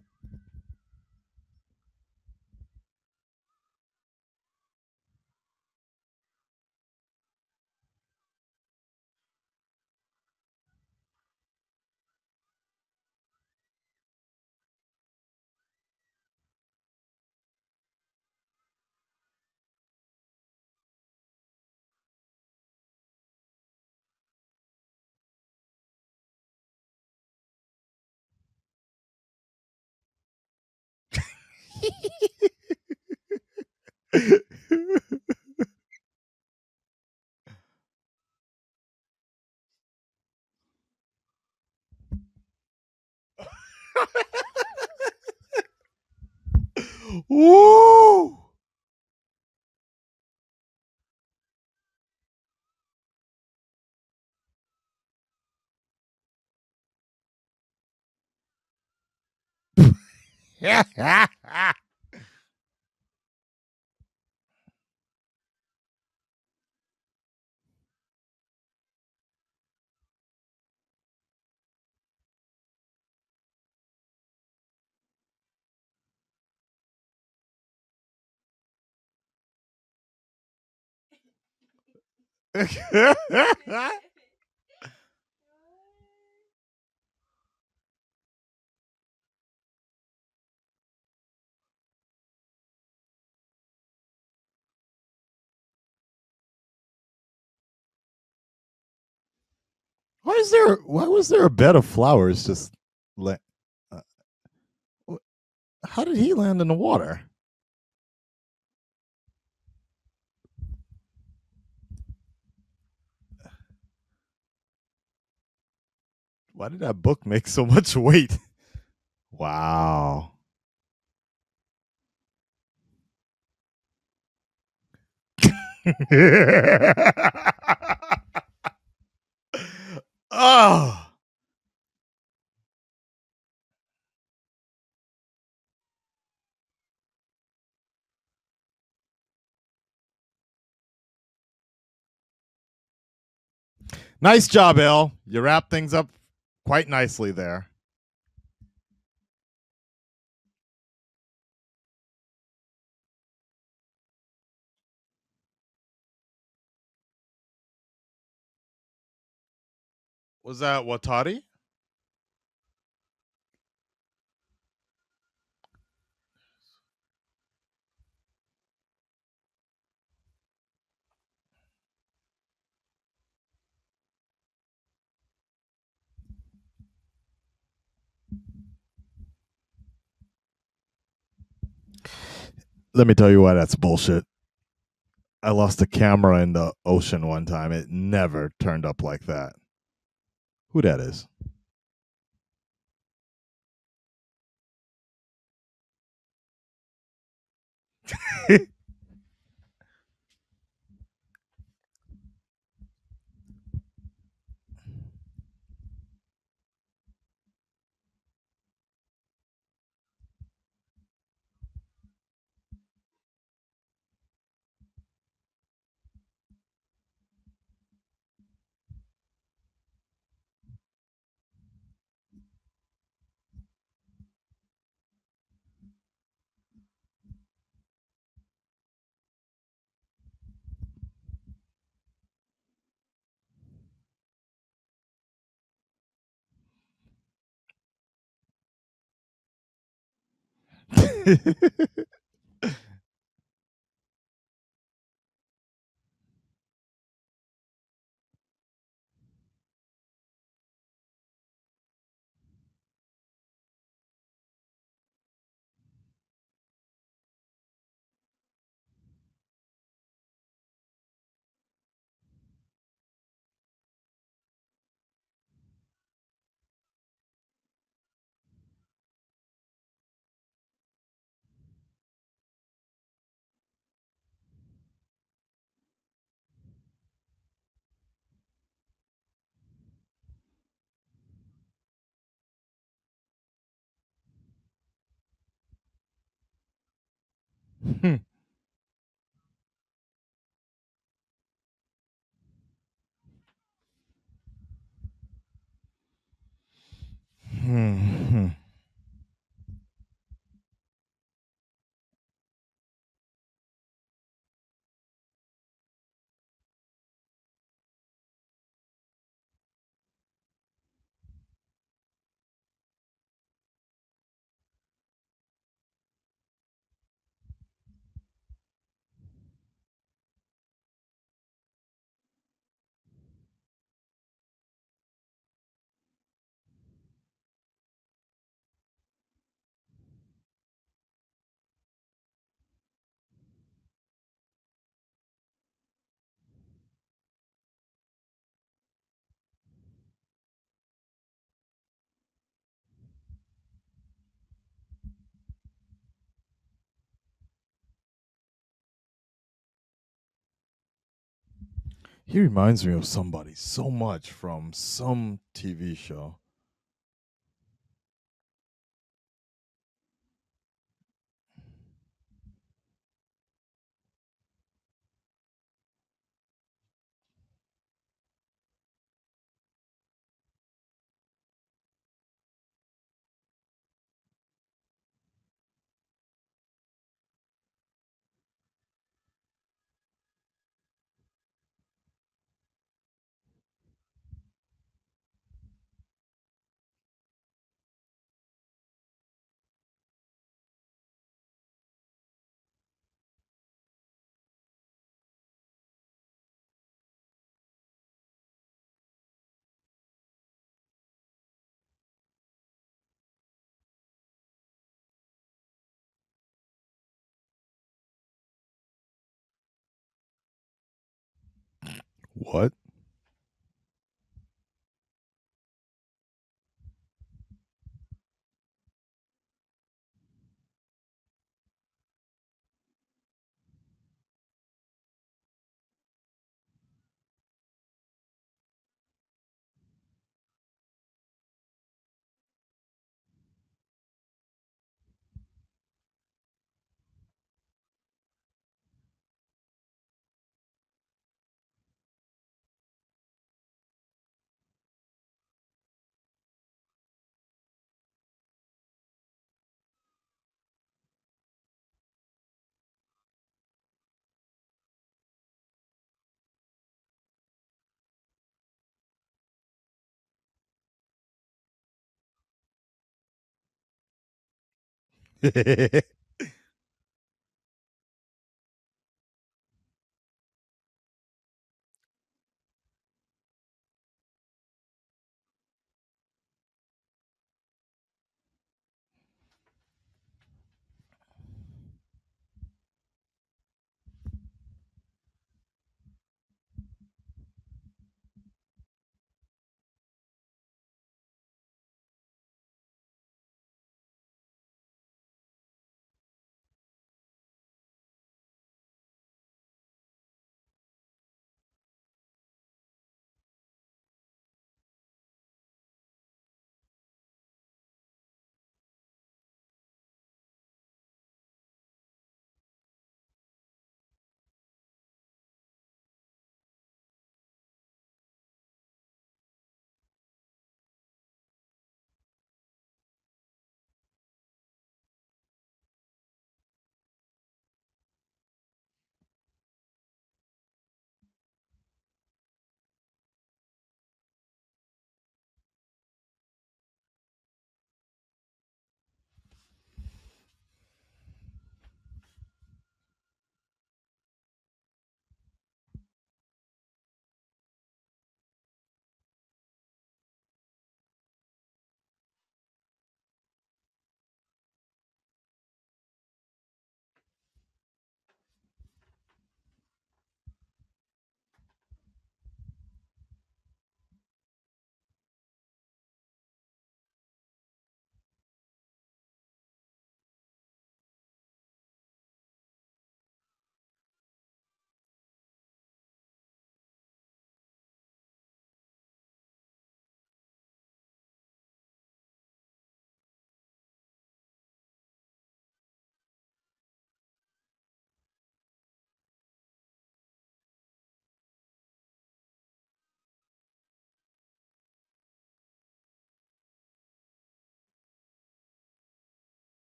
Woo! Why was there a bed of flowers just uh, how did he land in the water? Why did that book make so much weight? Wow. Oh. Nice job, El. You wrap things up quite nicely there. Was that Watari? Let me tell you why that's bullshit. I lost a camera in the ocean one time. It never turned up like that. Who that is? He reminds me of somebody so much from some TV show. What?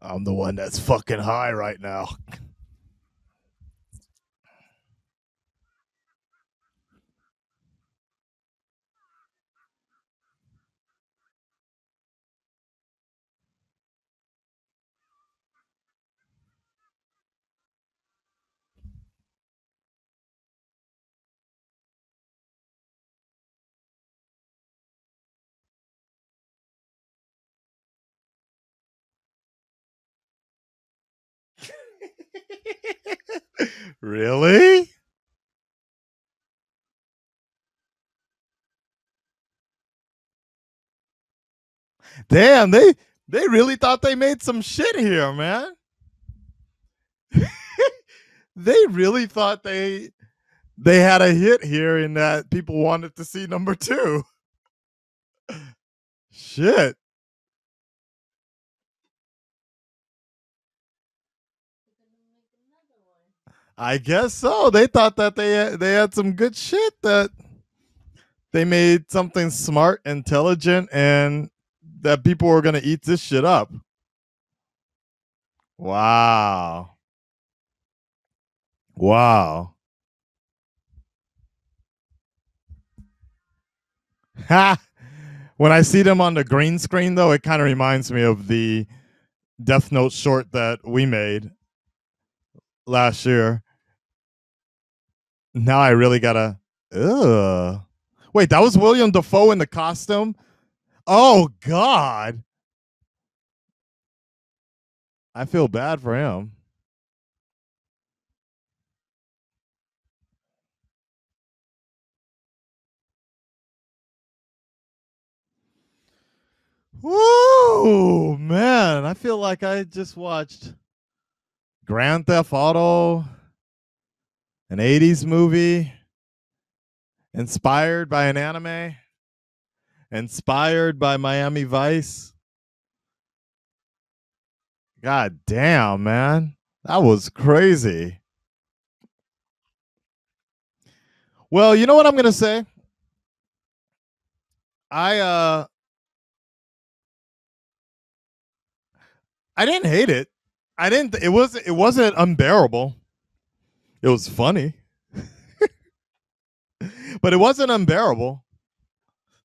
I'm the one that's fucking high right now. Really? Damn, they really thought they made some shit here, man. They really thought they had a hit here in that people wanted to see number two. Shit. I guess so. They thought that they had some good shit, that they made something smart, intelligent, and that people were gonna eat this shit up. Wow. Wow. Ha. When I see them on the green screen, though, it kind of reminds me of the Deathnote short that we made last year. Now I really gotta. Ugh. Wait, that was William Dafoe in the costume? Oh God. I feel bad for him. Woo, man. I feel like I just watched Grand Theft Auto, an 80s movie, inspired by an anime, inspired by Miami Vice. God damn, man. That was crazy. Well, you know what I'm going to say? I uh I didn't hate it. I didn't it wasn't unbearable. It was funny, but it wasn't unbearable.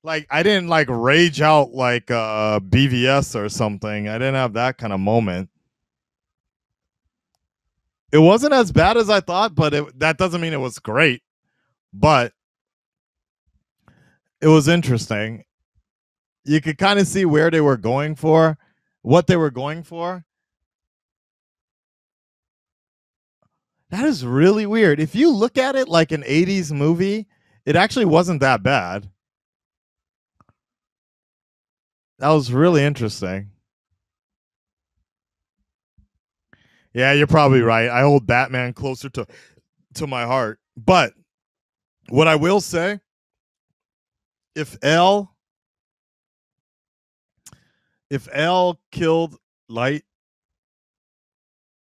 Like I didn't like rage out like BVS or something. I didn't have that kind of moment. It wasn't as bad as I thought, but that doesn't mean it was great. But it was interesting. You could kind of see where they were going for, what they were going for. That is really weird. If you look at it like an 80s movie, it actually wasn't that bad. That was really interesting. Yeah, you're probably right. I hold Batman closer to my heart. But what I will say, if L killed Light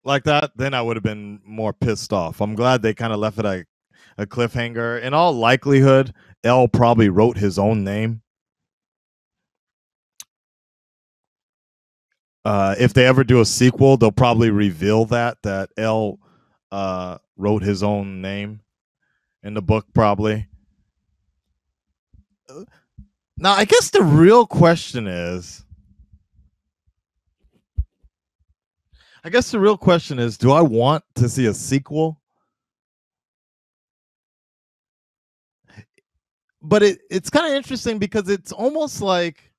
like that, then I would have been more pissed off. I'm glad they kind of left it a cliffhanger. In all likelihood, L probably wrote his own name. If they ever do a sequel, they'll probably reveal that L wrote his own name in the book, probably. Now, I guess the real question is, do I want to see a sequel? But it's kind of interesting because it's almost like,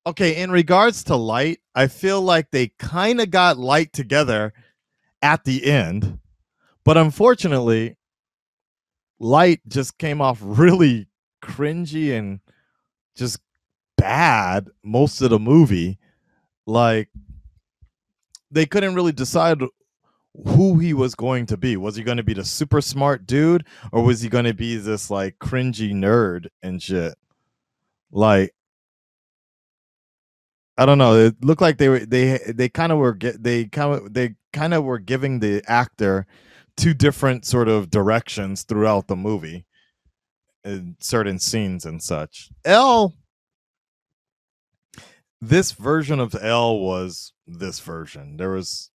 okay, in regards to Light, I feel like they kind of got Light together at the end. But unfortunately, Light just came off really cringy and just bad most of the movie. Like, they couldn't really decide who he was going to be. Was he going to be the super smart dude, or was he going to be this like cringy nerd and shit? Like, I don't know. It looked like they kind of were giving the actor two different sort of directions throughout the movie in certain scenes and such. This version of L was this version. That's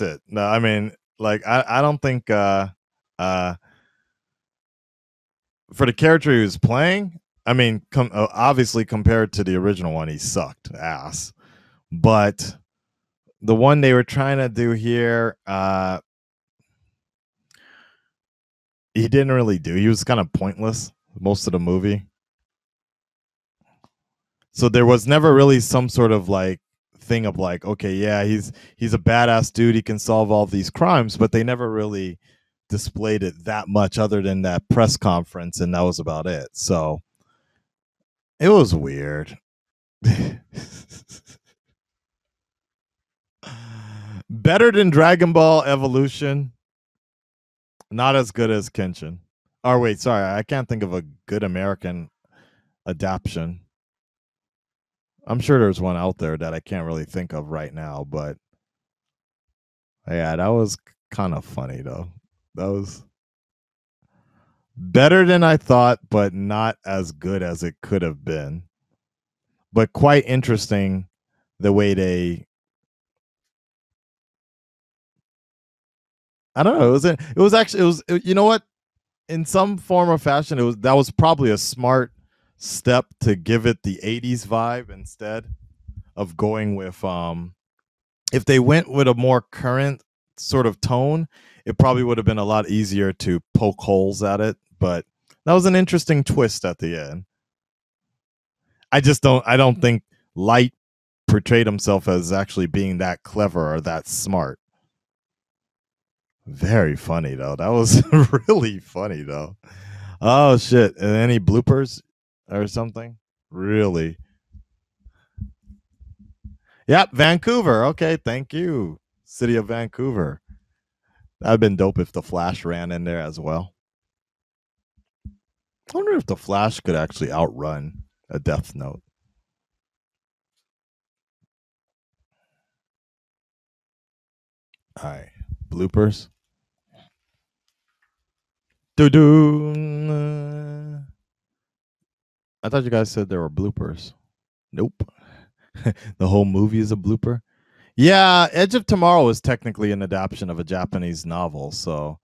it. No, I mean, like I don't think uh for the character he was playing, I mean, obviously compared to the original one, he sucked ass. But the one they were trying to do here, he didn't really do. He was kind of pointless most of the movie. So there was never really some sort of like thing of like, okay, yeah, he's a badass dude. He can solve all these crimes, but they never really displayed it that much other than that press conference, and that was about it. So it was weird. Better than Dragon Ball Evolution. Not as good as Kenshin. Or wait, sorry, I can't think of a good American adaptation. I'm sure there's one out there that I can't really think of right now, but yeah, that was kind of funny though. That was better than I thought, but not as good as it could have been. But quite interesting the way they. I don't know. It was actually. It was. You know what? In some form or fashion, that was probably a smart step to give it the '80s vibe instead of going with. If they went with a more current sort of tone, it probably would have been a lot easier to poke holes at it. But that was an interesting twist at the end. I just don't. I don't think Light portrayed himself as actually being that clever or that smart. Very funny though. That was really funny though. Oh shit! Any bloopers or something? Really? Yep, Vancouver. Okay, thank you, City of Vancouver. That'd been dope if the Flash ran in there as well. I wonder if the Flash could actually outrun a Death Note. All right, bloopers. Do do. I thought you guys said there were bloopers. Nope. The whole movie is a blooper. Yeah, Edge of Tomorrow is technically an adaptation of a Japanese novel, so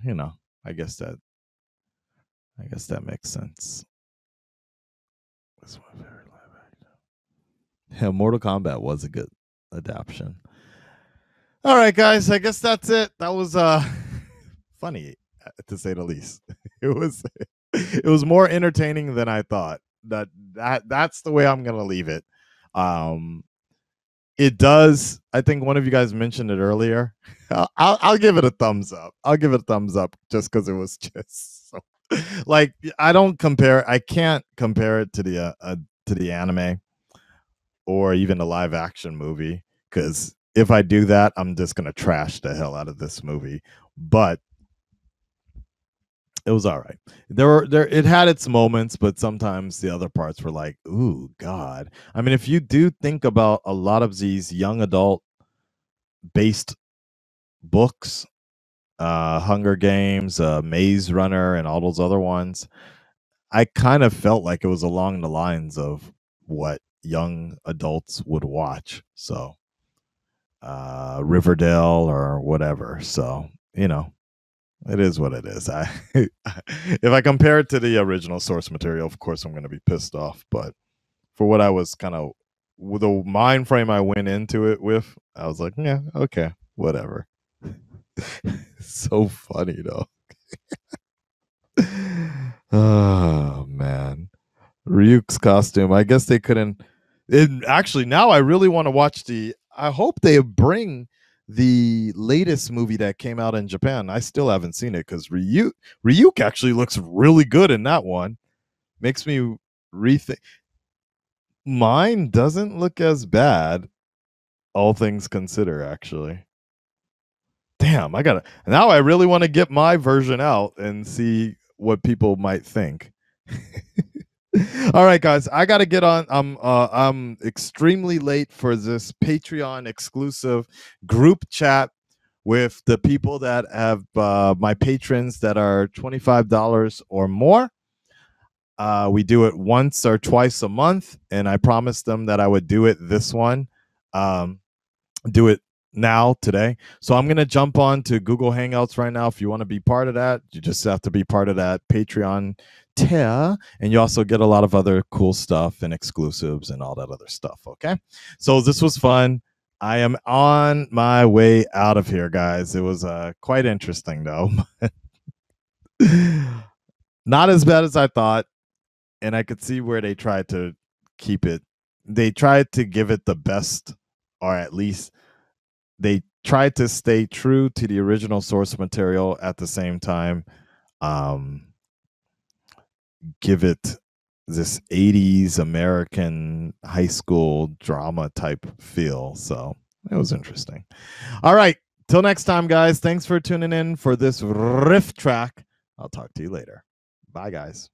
you know, I guess that I guess that makes sense. That's my favorite live action. Yeah, Mortal Kombat was a good adaptation. All right, guys, I guess that's it. That was funny to say the least. It was more entertaining than I thought. That's the way I'm gonna leave it. Um, it does. I think one of you guys mentioned it earlier. I'll give it a thumbs up. I'll give it a thumbs up just because it was just so. Like I don't compare. I can't compare it to the anime or even a live action movie because if I do that, I'm just gonna trash the hell out of this movie. But it was all right. There it had its moments, but sometimes the other parts were like, ooh, God. I mean, if you do think about a lot of these young adult based books, Hunger Games, Maze Runner, and all those other ones, I kind of felt like it was along the lines of what young adults would watch. So Riverdale or whatever. So, you know, it is what it is. If I compare it to the original source material, of course I'm going to be pissed off. But for what I was kind of with the mind frame I went into it with, I was like, yeah, okay, whatever. So funny though. Oh man, Ryuk's costume. I guess they couldn't. It actually now I really want to watch the. I hope they bring the latest movie that came out in Japan. I still haven't seen it because Ryuk actually looks really good in that one. Makes me rethink. Mine doesn't look as bad, all things consider. Actually, damn, I gotta now. I really want to get my version out and see what people might think. All right, guys, I gotta get on. I'm extremely late for this Patreon exclusive group chat with the people that have my patrons that are $25 or more. We do it once or twice a month, and I promised them that I would do it this one. Do it now today. So I'm gonna jump on to Google Hangouts right now. If you want to be part of that, you just have to be part of that Patreon tier, and you also get a lot of other cool stuff and exclusives and all that other stuff. Okay, so this was fun. I am on my way out of here, guys. It was quite interesting though. Not as bad as I thought, and I could see where they tried to keep it. They tried to give it the best, or at least they tried to stay true to the original source material at the same time. Um, give it this 80s American high school drama type feel. So it was interesting. All right. Till next time, guys. Thanks for tuning in for this riff track. I'll talk to you later. Bye, guys.